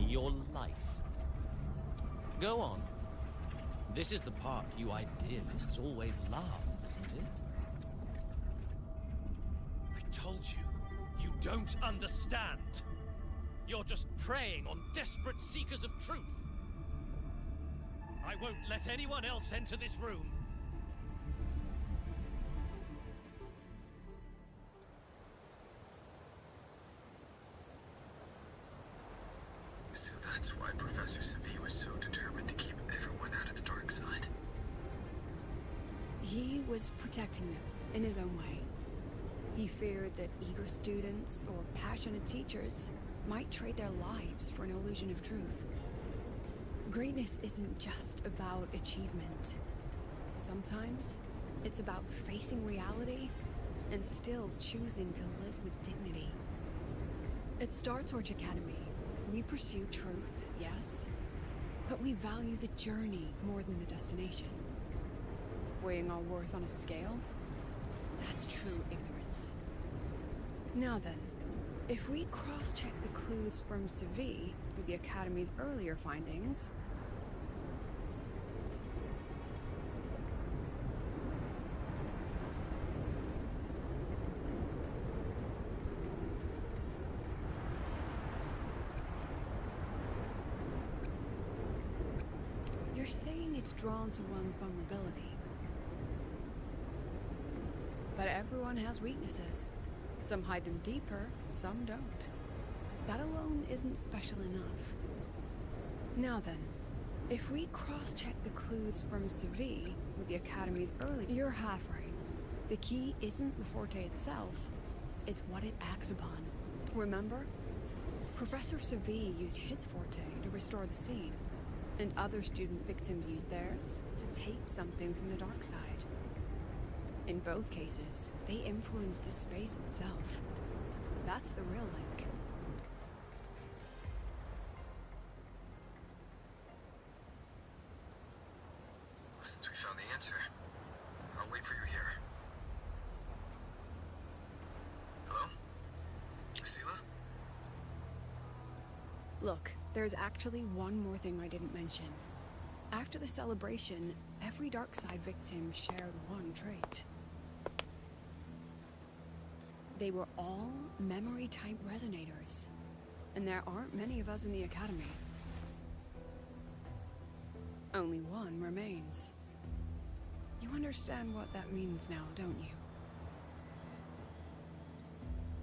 your life. Go on. This is the part you idealists always love, isn't it? I told you, you don't understand. You're just preying on desperate seekers of truth. I won't let anyone else enter this room. So that's why Professor Savi was so determined to keep everyone out of the dark side. He was protecting them in his own way. He feared that eager students or passionate teachers might trade their lives for an illusion of truth. Greatness isn't just about achievement. Sometimes it's about facing reality and still choosing to live with dignity. At Star Torch Academy, we pursue truth, yes, but we value the journey more than the destination. Weighing our worth on a scale? That's true ignorance. Now then, if we cross-check the clues from Savi with the Academy's earlier findings... You're saying it's drawn to one's vulnerability. But everyone has weaknesses. Some hide them deeper, some don't. That alone isn't special enough. Now then, if we cross-check the clues from Savi with the Academy's early... You're half right. The key isn't the forte itself, it's what it acts upon. Remember? Professor Savi used his forte to restore the scene, and other student victims used theirs to take something from the dark side. In both cases, they influence the space itself. That's the real link. Since we found the answer, I'll wait for you here. Hello? Sela? Look, there's actually one more thing I didn't mention. After the celebration, every dark side victim shared one trait. They were all memory-type resonators, and there aren't many of us in the Academy. Only one remains. You understand what that means now, don't you?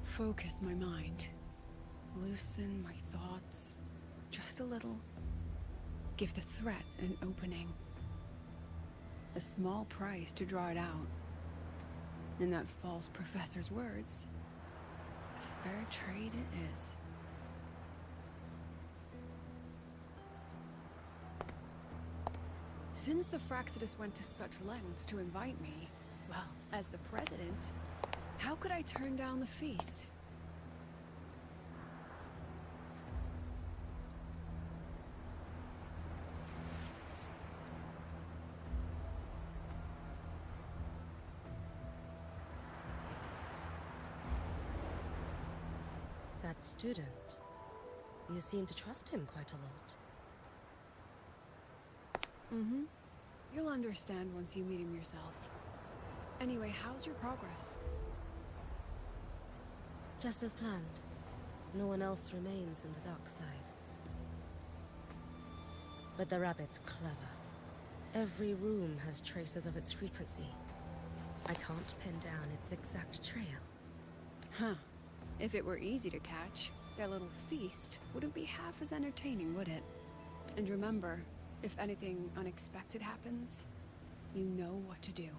Focus my mind. Loosen my thoughts. Just a little. Give the threat an opening. A small price to draw it out. In that false professor's words, a fair trade it is. Since the Fraxidus went to such lengths to invite me, well, as the president, how could I turn down the feast? That student, you seem to trust him quite a lot. Mm-hmm. You'll understand once you meet him yourself. Anyway, how's your progress? Just as planned. No one else remains in the dark side. But the rabbit's clever. Every room has traces of its frequency. I can't pin down its exact trail. Huh. If it were easy to catch, their little feast wouldn't be half as entertaining, would it? And remember, if anything unexpected happens, you know what to do.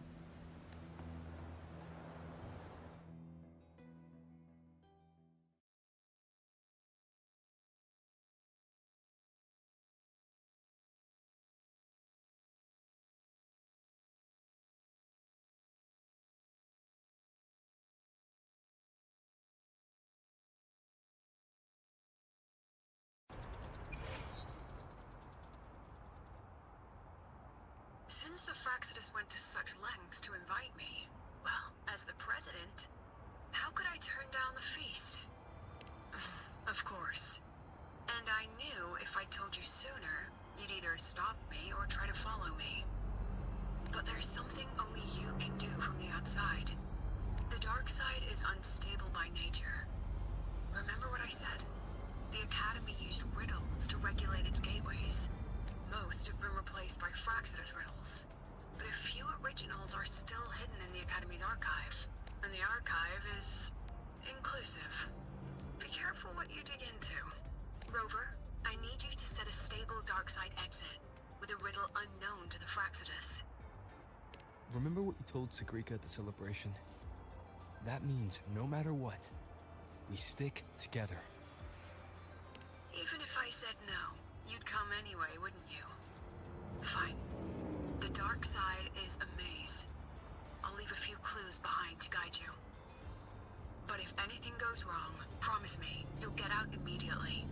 Since the Fraxidus went to such lengths to invite me, well, as the president, how could I turn down the feast? Of course. And I knew if I told you sooner, you'd either stop me or try to follow me. But there's something only you can do from the outside. The dark side is unstable by nature. Remember what I said? The Academy used riddles to regulate its gateways. Most have been replaced by Fraxidus riddles. But a few originals are still hidden in the Academy's archive. And the archive is inclusive. Be careful what you dig into. Rover, I need you to set a stable dark side exit with a riddle unknown to the Fraxidus. Remember what you told Sagrika at the celebration? That means no matter what, we stick together. Even if I said no, you'd come anyway, wouldn't you? Fine. The dark side is a maze. I'll leave a few clues behind to guide you. But if anything goes wrong, promise me you'll get out immediately.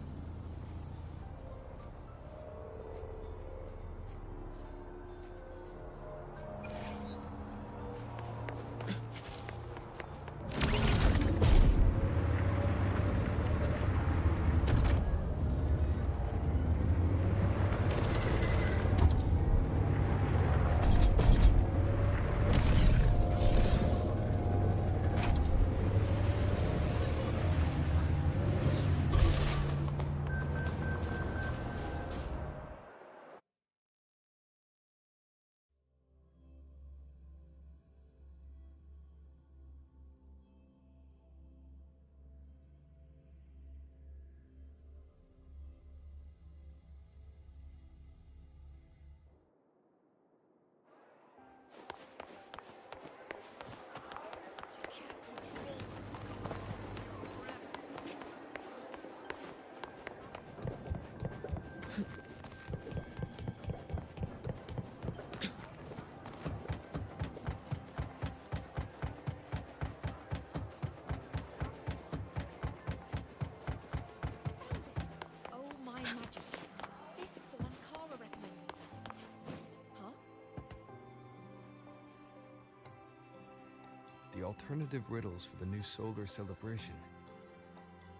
The alternative riddles for the new solar celebration.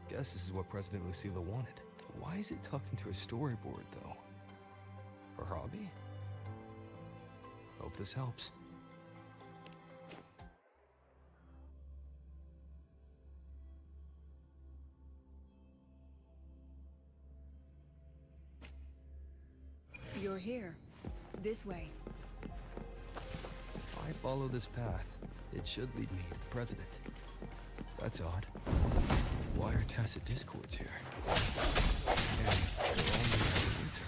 Guess this is what President Lucilla wanted. Why is it tucked into a storyboard, though? Her hobby? Hope this helps. You're here. This way. If I follow this path, it should lead me to the President. That's odd. Why are tacit discords here? And they're only evidence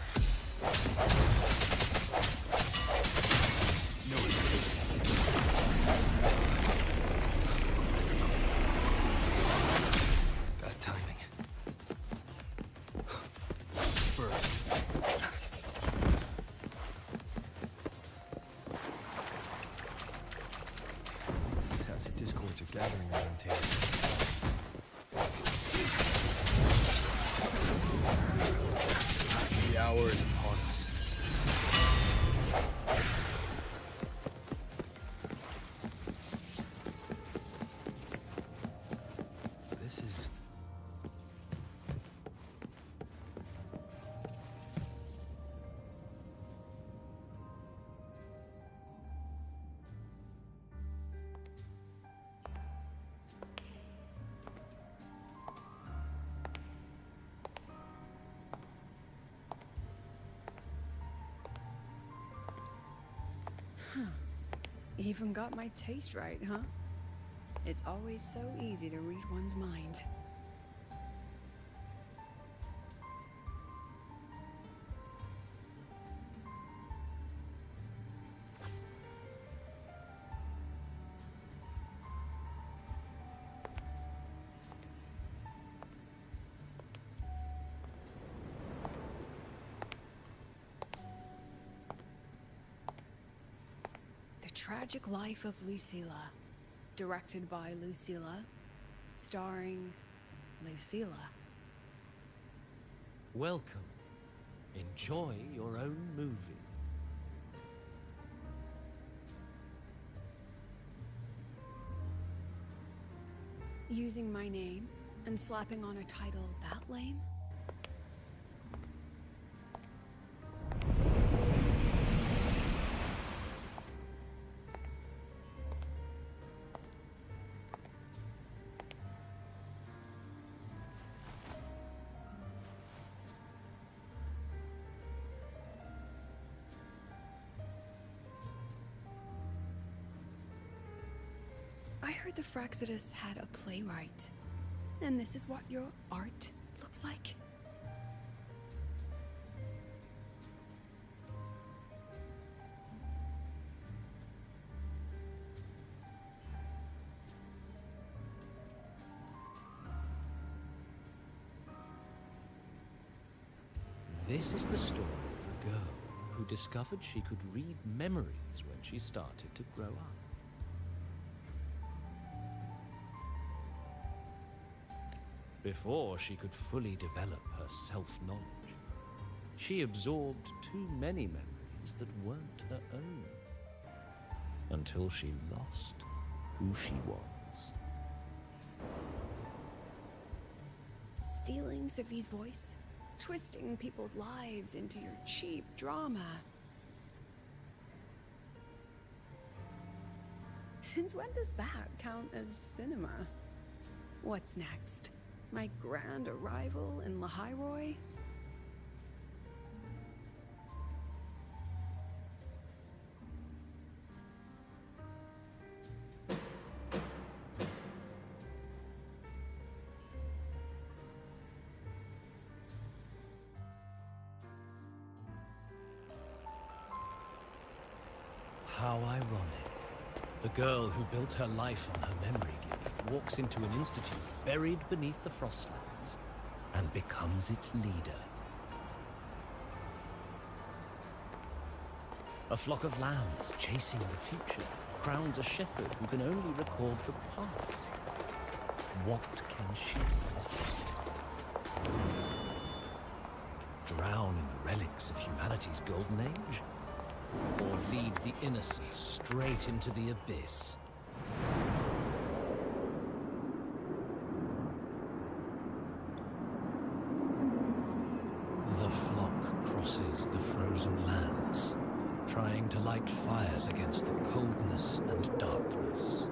Bad timing. First. Tacit discords are gathering around here. The hour is upon us. This is... Even got my taste right, huh? It's always so easy to read one's mind. Tragic Life of Lucilla, directed by Lucilla, starring Lucilla. Welcome. Enjoy your own movie. Using my name and slapping on a title that lame? I heard the Fraxidus had a playwright. And this is what your art looks like? This is the story of a girl who discovered she could read memories when she started to grow up. Before she could fully develop her self-knowledge, she absorbed too many memories that weren't her own, until she lost who she was. Stealing Sophie's voice? Twisting people's lives into your cheap drama. Since when does that count as cinema? What's next? My grand arrival in Lahiroy? How ironic. The girl who built her life on her memory gift walks into an institute buried beneath the Frostlands and becomes its leader. A flock of lambs chasing the future crowns a shepherd who can only record the past. What can she offer? Drown in the relics of humanity's golden age? Or lead the innocent straight into the abyss? The flock crosses the frozen lands, trying to light fires against the coldness and darkness.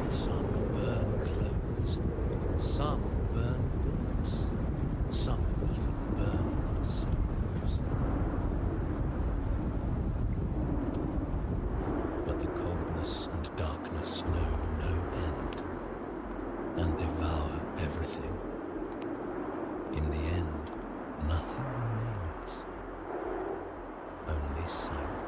Some burn clothes, some burn books, some even burn themselves. But the coldness and darkness know no end, and devour everything. In the end, nothing remains, only silence.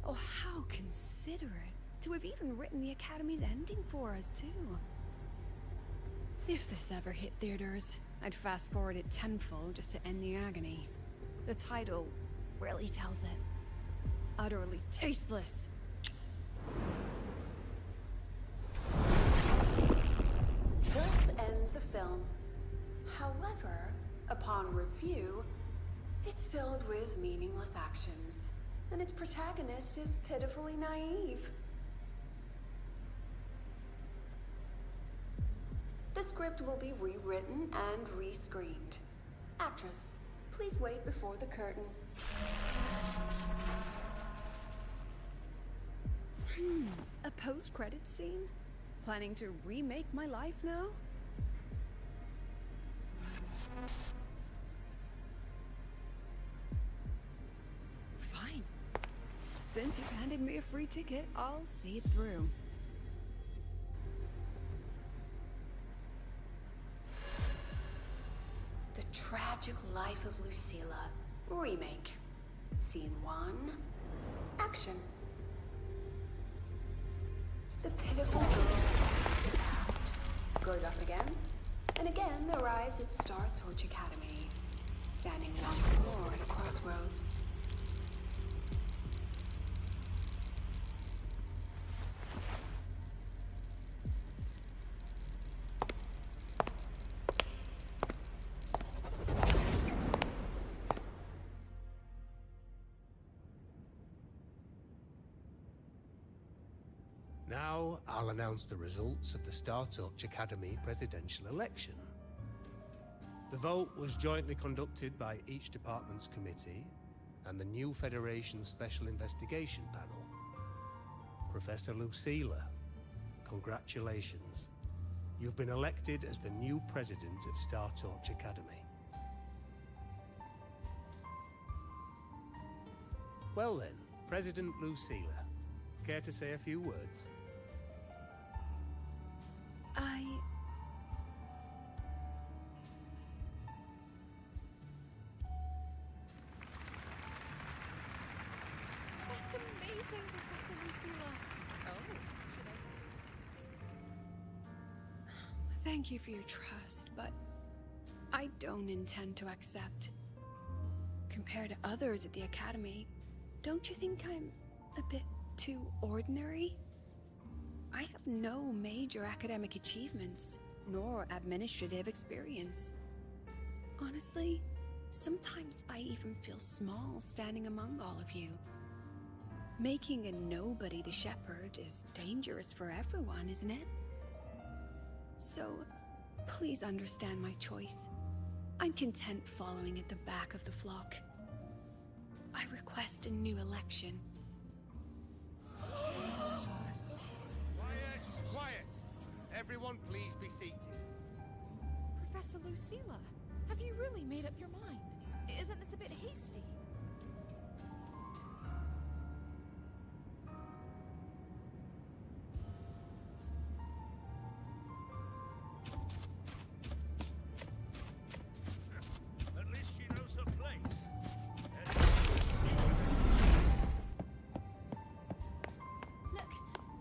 Oh, how considerate to have even written the Academy's ending for us, too. If this ever hit theaters, I'd fast forward it tenfold just to end the agony. The title really tells it. Utterly tasteless. This ends the film. However, upon review, it's filled with meaningless actions, and its protagonist is pitifully naive. The script will be rewritten and rescreened. Actress, please wait before the curtain. A post-credits scene? Planning to remake my life now? Fine. Since you've handed me a free ticket, I'll see it through. The Tragic Life of Lucilla. Remake. Scene 1. Action. The pitiful girl to past. Grows up again, and again arrives at Star Torch Academy, standing once more at a crossroads. Now, I'll announce the results of the Star Torch Academy presidential election. The vote was jointly conducted by each department's committee and the new Federation's Special Investigation Panel. Professor Lucilla, congratulations. You've been elected as the new president of Star Torch Academy. Well then, President Lucilla, care to say a few words? That's amazing, Professor Lucilla. Oh, should I say? Thank you for your trust, but I don't intend to accept. Compared to others at the Academy, don't you think I'm a bit too ordinary? I have no major academic achievements, nor administrative experience. Honestly, sometimes I even feel small standing among all of you. Making a nobody the shepherd is dangerous for everyone, isn't it? So, please understand my choice. I'm content following at the back of the flock. I request a new election. Quiet! Everyone please be seated. Professor Lucilla, have you really made up your mind? Isn't this a bit hasty? At least she knows her place. Look,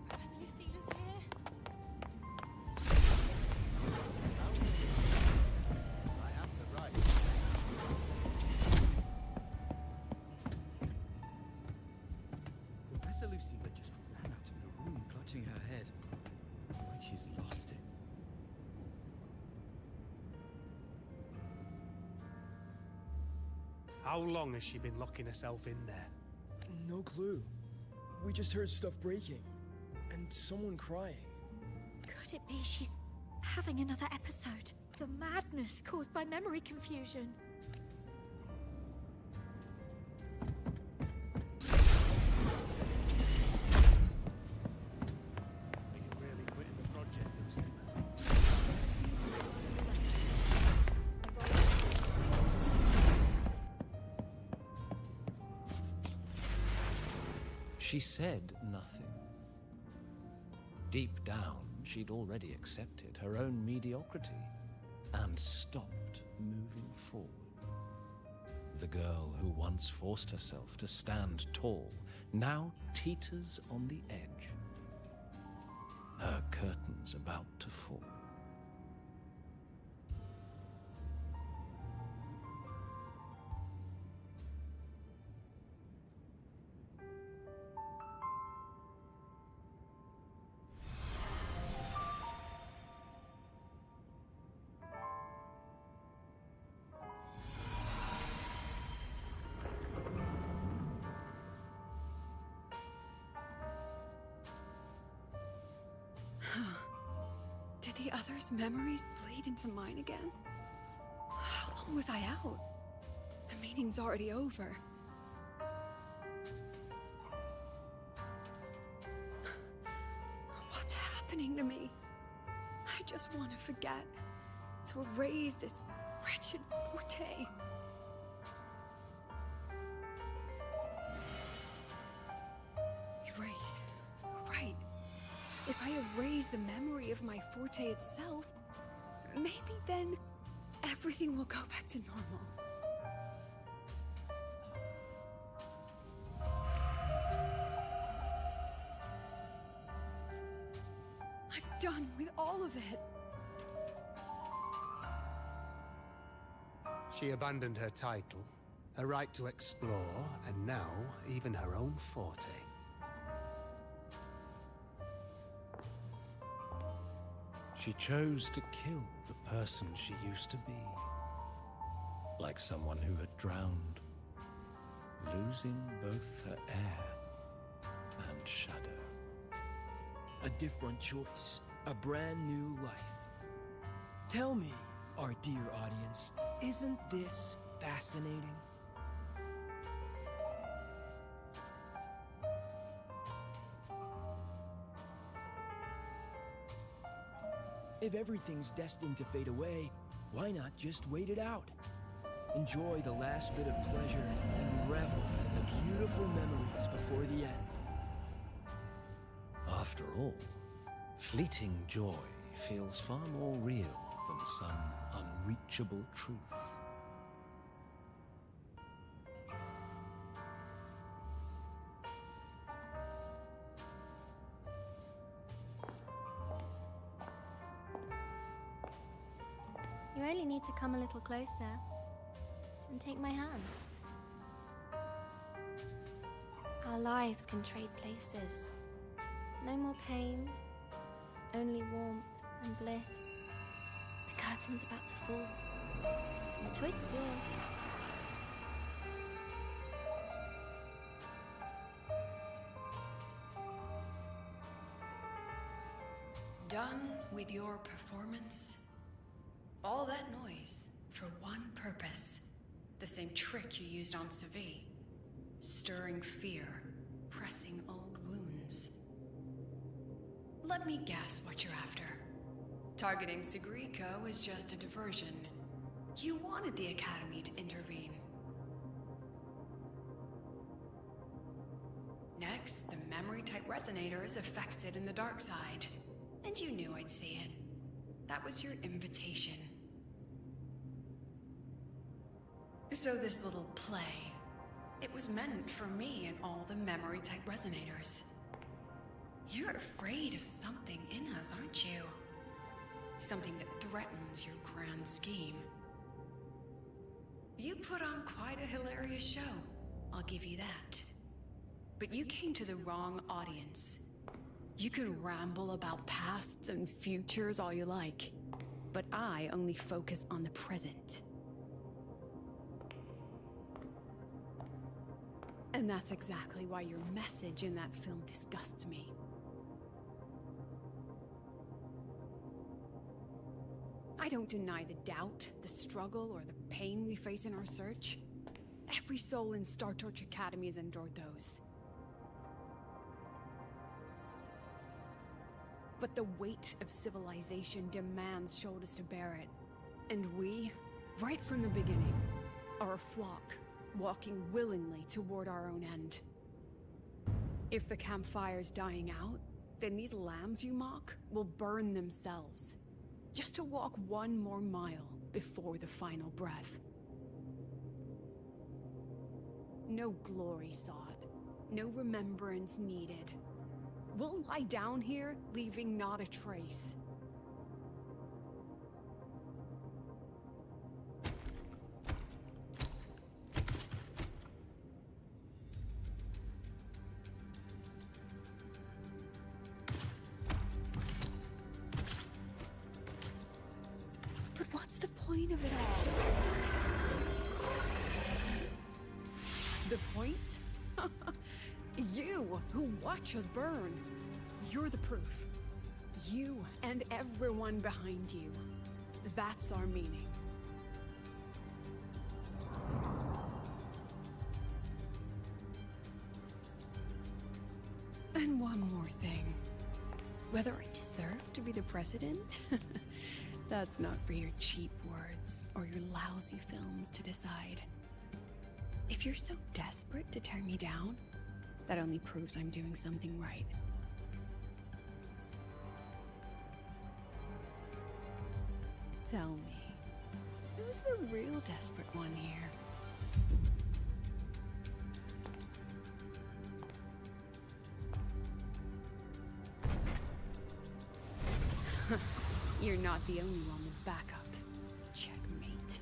Professor Lucilla's here. I have to write. Professor Lucilla just ran out of the room, clutching her head. Like she's lost it. How long has she been locking herself in there? No clue. We just heard stuff breaking. And someone crying. Could it be she's having another episode? The madness caused by memory confusion. Are you really quitting the project, Lucilla? She said nothing. Deep down, she'd already accepted her own mediocrity and stopped moving forward. The girl who once forced herself to stand tall now teeters on the edge. Her curtains about to fall. Did the others' memories bleed into mine again? How long was I out? The meeting's already over. What's happening to me? I just want to forget. To erase this wretched forte. Erase. Right. If I erase the memory of my forte itself, maybe then everything will go back to normal. I'm done with all of it. She abandoned her title, her right to explore, and now even her own forte. She chose to kill the person she used to be. Like someone who had drowned, losing both her air and shadow. A different choice. A brand new life. Tell me, Our dear audience, isn't this fascinating? If everything's destined to fade away, why not just wait it out? Enjoy the last bit of pleasure and revel in the beautiful memories before the end. After all, fleeting joy feels far more real than some unreachable truth. You only need to come a little closer and take my hand. Our lives can trade places. No more pain, only warmth and bliss. The curtain's about to fall, and the choice is yours. Done with your performance? All that noise for one purpose. The same trick you used on Savi. Stirring fear, pressing old wounds. Let me guess what you're after. Targeting Sigriko is just a diversion. You wanted the Academy to intervene. Next, the memory-type resonator is affected in the dark side. And you knew I'd see it. That was your invitation. So this little play, it was meant for me and all the memory-type resonators. You're afraid of something in us, aren't you? Something that threatens your grand scheme. You put on quite a hilarious show, I'll give you that. But you came to the wrong audience. You can ramble about pasts and futures all you like, but I only focus on the present. And that's exactly why your message in that film disgusts me. I don't deny the doubt, the struggle, or the pain we face in our search. Every soul in Star Torch Academy has endured those. But the weight of civilization demands shoulders to bear it. And we, right from the beginning, are a flock, walking willingly toward our own end. If the campfire's dying out, then these lambs you mock will burn themselves, just to walk one more mile before the final breath. No glory sought, no remembrance needed. We'll lie down here, leaving not a trace. But what's the point of it all? The point? You, who watch us burn. You're the proof. You and everyone behind you. That's our meaning. And one more thing. Whether I deserve to be the president? That's not for your cheap words or your lousy films to decide. If you're so desperate to tear me down, that only proves I'm doing something right. Tell me, who's the real desperate one here? You're not the only one with backup. Checkmate.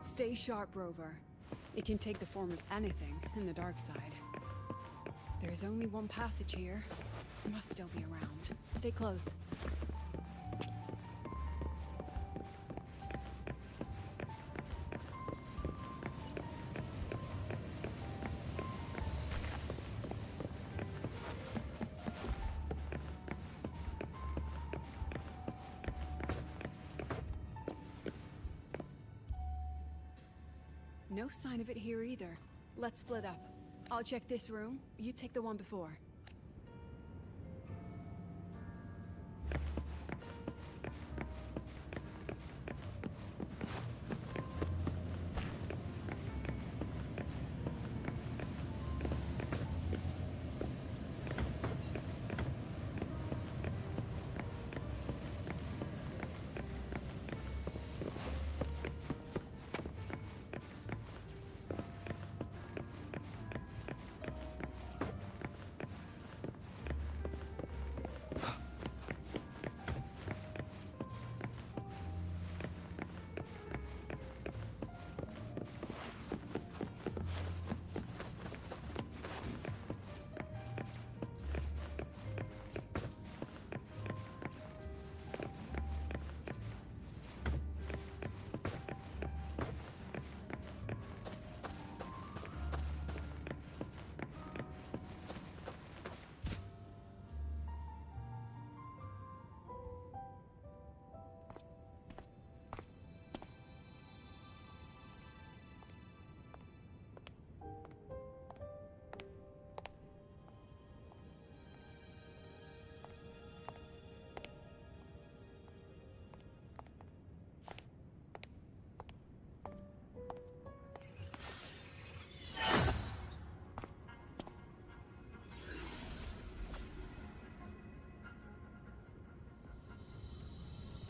Stay sharp, Rover. It can take the form of anything in the dark side. There's only one passage here. It must still be around. Stay close. No sign of it here either. Let's split up. I'll check this room, you take the one before.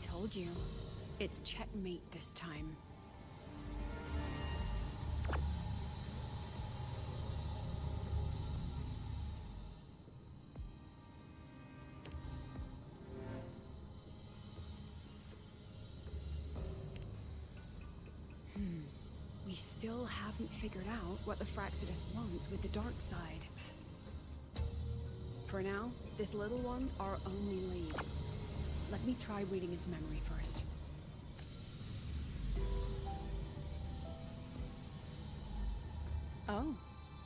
Told you. It's checkmate this time. We still haven't figured out what the Fraxidus wants with the dark side. For now, this little one's our only lead. Let me try reading its memory first. Oh,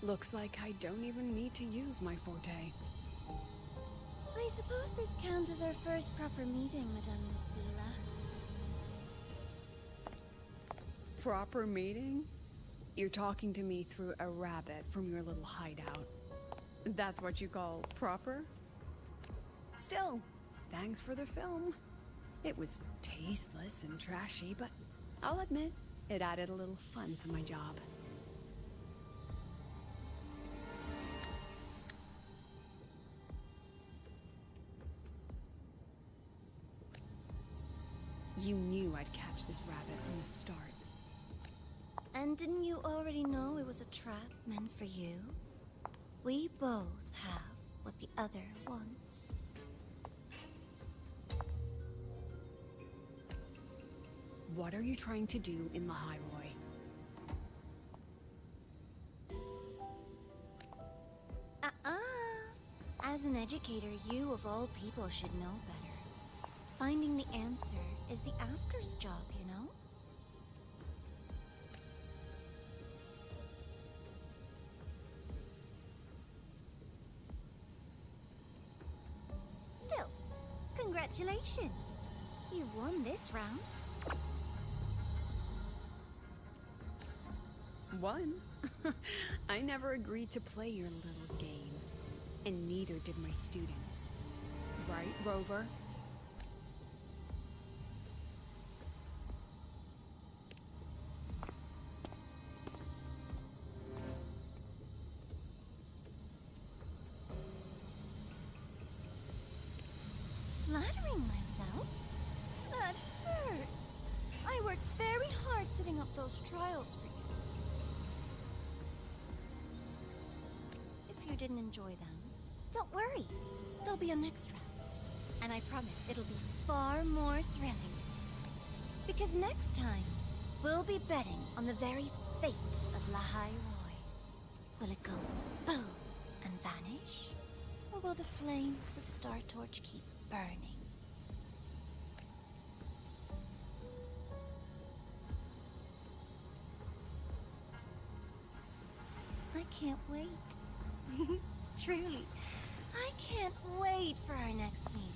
looks like I don't even need to use my forte. I suppose this counts as our first proper meeting, Madame Lucilla. Proper meeting? You're talking to me through a rabbit from your little hideout. That's what you call proper? Still, thanks for the film. It was tasteless and trashy, but I'll admit, it added a little fun to my job. You knew I'd catch this rabbit from the start. And didn't you already know it was a trap meant for you? We both have what the other wants. What are you trying to do in the Highroy? As an educator, you of all people should know better. Finding the answer is the asker's job, you know? Still, congratulations! You've won this round. Won? I never agreed to play your little game. And neither did my students. Right, Rover? Flattering myself? That hurts. I worked very hard setting up those trials for you. If you didn't enjoy them, don't worry. There'll be a next round. And I promise it'll be far more thrilling. Because next time, We'll be betting on the very fate of Lahai Roy. Will it go boom and vanish? Or will the flames of Star Torch keep burning? I can't wait. Truly, I can't wait for our next meeting.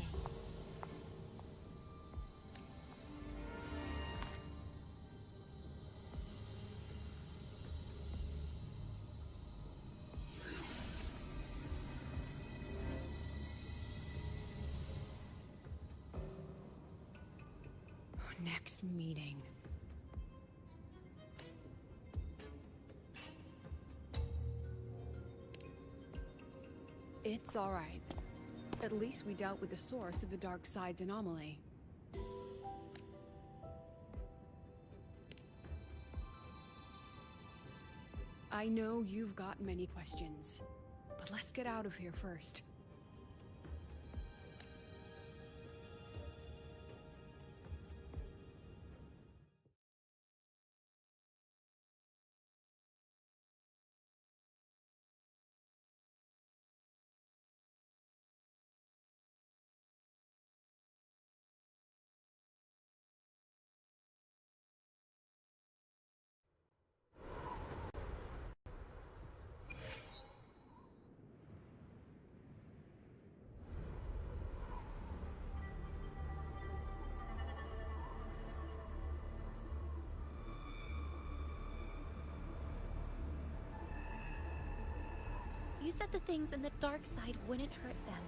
Next meeting. It's all right. At least we dealt with the source of the dark side's anomaly. I know you've got many questions, but let's get out of here first. You said the things in the dark side wouldn't hurt them.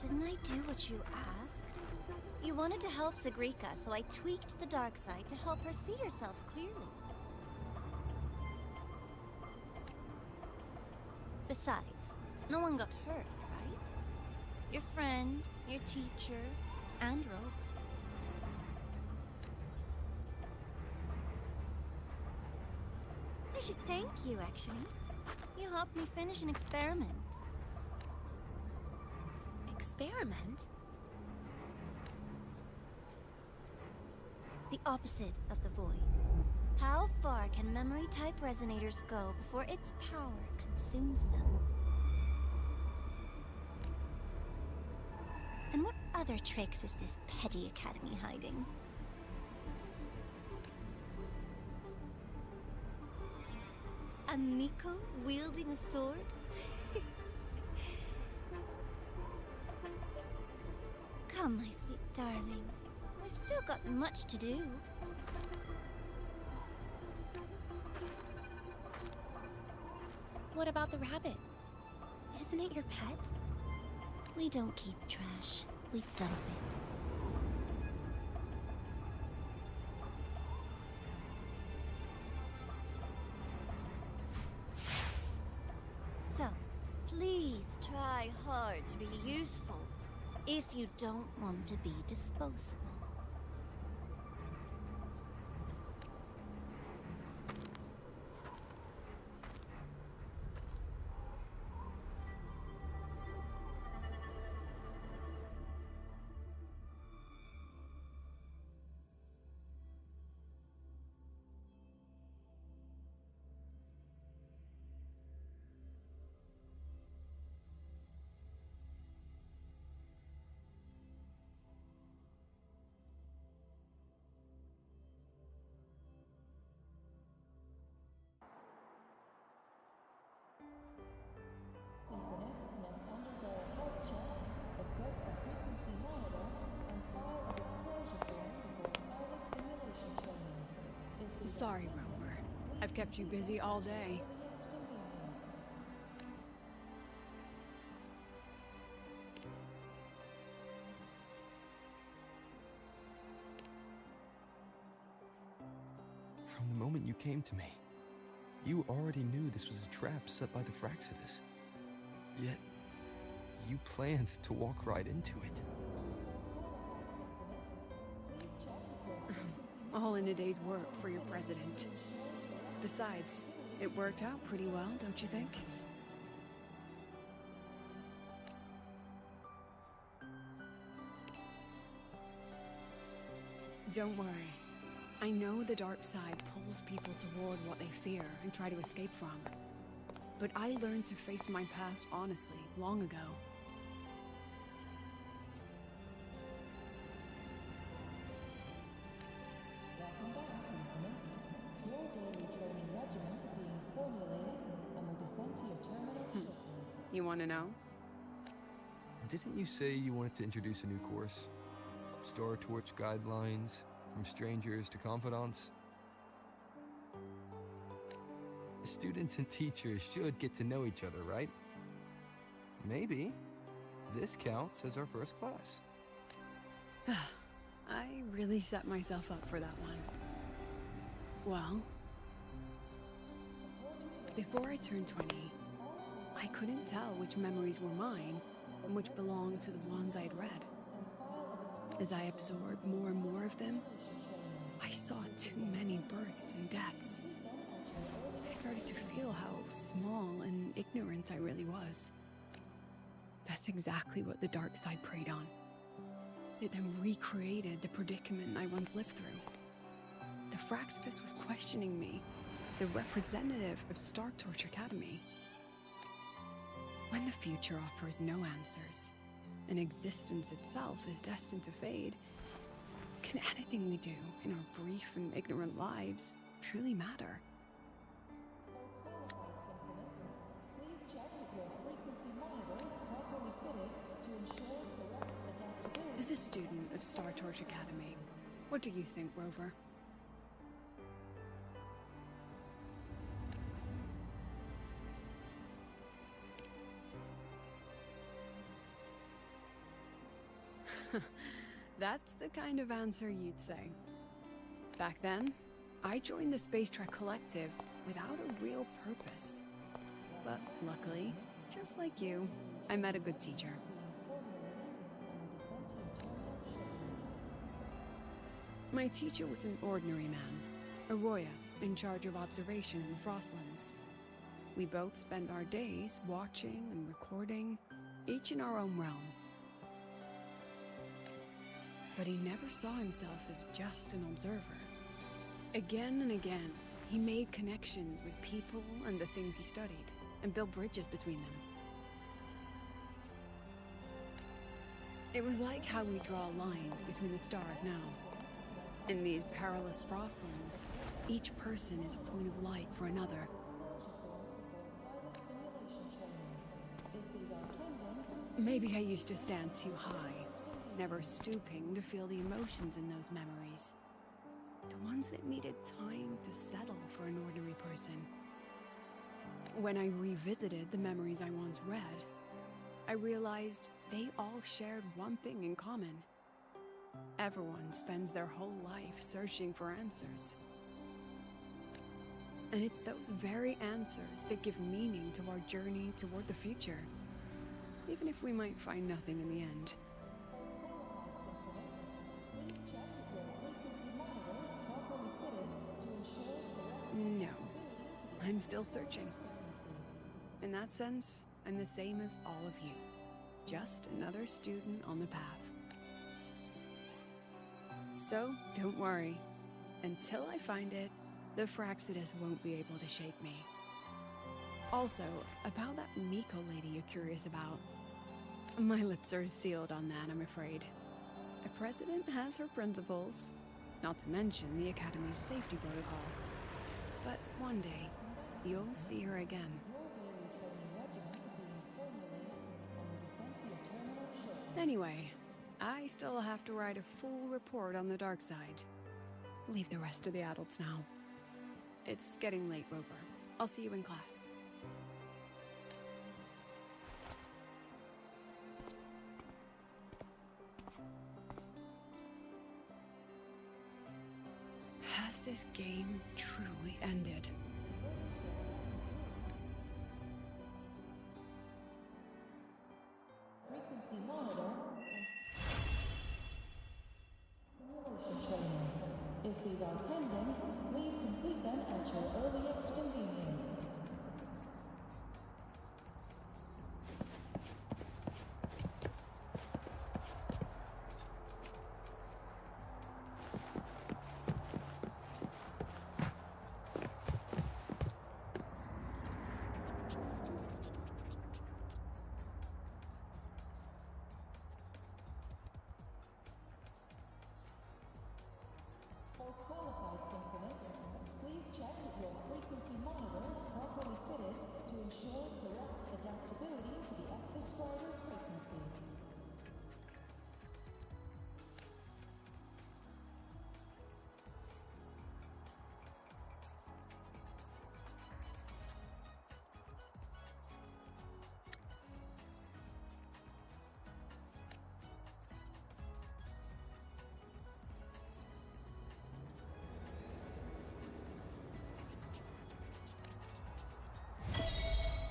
Didn't I do what you asked? You wanted to help Sagrika, so I tweaked the dark side to help her see herself clearly. Besides, no one got hurt, right? Your friend, your teacher, and Rover. I should thank you, actually. You helped me finish an experiment. Experiment? The opposite of the void. How far can memory-type resonators go before its power consumes them? And what other tricks is this petty academy hiding? A Miko wielding a sword? Come, my sweet darling. We've still got much to do. What about the rabbit? Isn't it your pet? We don't keep trash. We dump it. So, please try hard to be useful if you don't want to be disposable. Synchronists must undergo a health check, equip a frequency monitor, and file a disclosure form before pilot simulation training. If Sorry, Rover. I've kept you busy all day. From the moment you came to me, you already knew this was a trap set by the Fraxidus. Yet, you planned to walk right into it. All in a day's work for your president. Besides, it worked out pretty well, don't you think? Don't worry. I know the dark side pulls people toward what they fear and try to escape from. But I learned to face my past honestly long ago. Welcome back, Symphonist. Your daily training regimen is being formulated and will be sent to your terminal shortly. You want to know? Didn't you say you wanted to introduce a new course? Star Torch guidelines, from strangers to confidants? Students and teachers should get to know each other, right? Maybe this counts as our first class. I really set myself up for that one. Well, before I turned 20, I couldn't tell which memories were mine and which belonged to the ones I'd read. As I absorbed more and more of them, I saw too many births and deaths. I started to feel how small and ignorant I really was. That's exactly what the dark side preyed on. It then recreated the predicament I once lived through. The Fraxidus was questioning me, the representative of Star Torch Academy. When the future offers no answers, and existence itself is destined to fade, can anything we do in our brief and ignorant lives truly matter? Please check if your frequency monitor is properly fitted to ensure correct adaptability. As a student of Star Torch Academy, what do you think, Rover? That's the kind of answer you'd say. Back then, I joined the Space Trek Collective without a real purpose. But luckily, just like you, I met a good teacher. My teacher was an ordinary man, Arroya, in charge of observation in the Frostlands. We both spent our days watching and recording, each in our own realm. But he never saw himself as just an observer. Again and again, he made connections with people and the things he studied, and built bridges between them. It was like how we draw lines between the stars now. In these perilous Frostlands, each person is a point of light for another. Maybe I used to stand too high, never stooping to feel the emotions in those memories. The ones that needed time to settle for an ordinary person. When I revisited the memories I once read, I realized they all shared one thing in common. Everyone spends their whole life searching for answers. And it's those very answers that give meaning to our journey toward the future, even if we might find nothing in the end. No, I'm still searching. In that sense, I'm the same as all of you. Just another student on the path. So, don't worry. Until I find it, the Fraxidus won't be able to shake me. Also, about that Miko lady you're curious about. My lips are sealed on that, I'm afraid. A president has her principles, not to mention the Academy's safety protocol. But one day, you'll see her again. Anyway, I still have to write a full report on the dark side. Leave the rest to the adults now. It's getting late, Rover. I'll see you in class. Has this game truly ended? Frequency monitor and simulation training. If Vacancies are pending. Please complete them at your earliest convenience. For qualified symphonists, please check that your frequency monitor is properly fitted to ensure correct adaptability to the subscriber's frequency.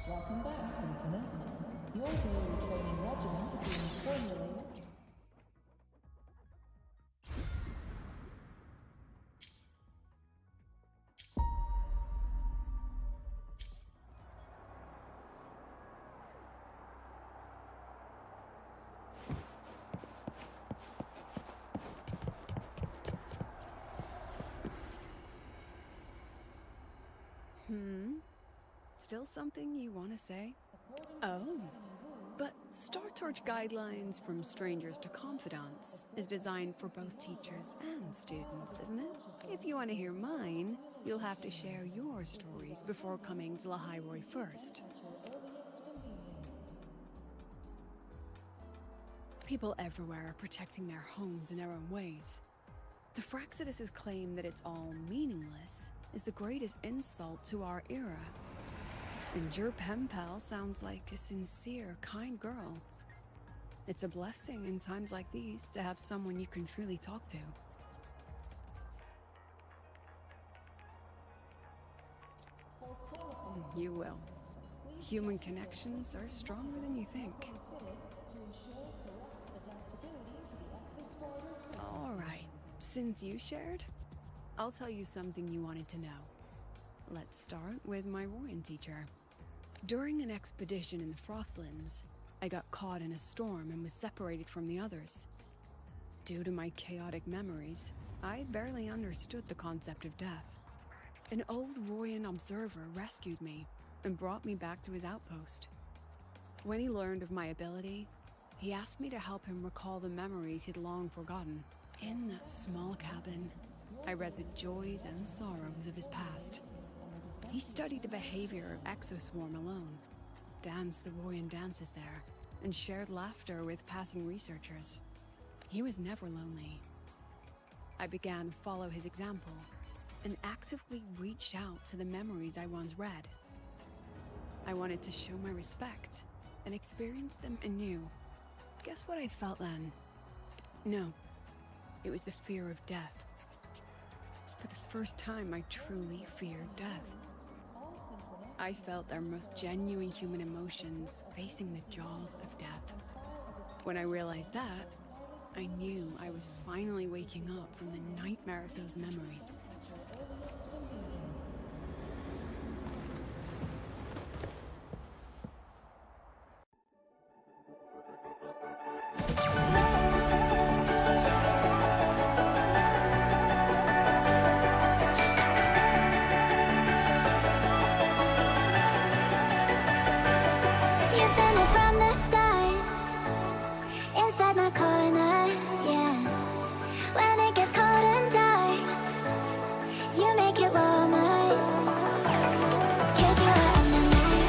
Welcome back, Symphonist. Your daily training regimen is being formulated. Still something you want to say? Oh. But StarTorch Guidelines from Strangers to Confidants is designed for both teachers and students, isn't it? If you want to hear mine, you'll have to share your stories before coming to Lahairoi first. People everywhere are protecting their homes in their own ways. The Fraxidus' claim that it's all meaningless is the greatest insult to our era. And your pen pal sounds like a sincere, kind girl. It's a blessing in times like these to have someone you can truly talk to. You will. Human connections are stronger than you think. All right, since you shared, I'll tell you something you wanted to know. Let's start with my Royan teacher. During an expedition in the Frostlands, I got caught in a storm and was separated from the others. Due to my chaotic memories, I barely understood the concept of death. An old Royan observer rescued me and brought me back to his outpost. When he learned of my ability, he asked me to help him recall the memories he'd long forgotten. In that small cabin, I read the joys and sorrows of his past. He studied the behavior of Exoswarm alone, danced the Royan dances there, and shared laughter with passing researchers. He was never lonely. I began to follow his example and actively reached out to the memories I once read. I wanted to show my respect and experience them anew. Guess what I felt then? No, it was the fear of death. For the first time, I truly feared death. I felt their most genuine human emotions facing the jaws of death. When I realized that, I knew I was finally waking up from the nightmare of those memories.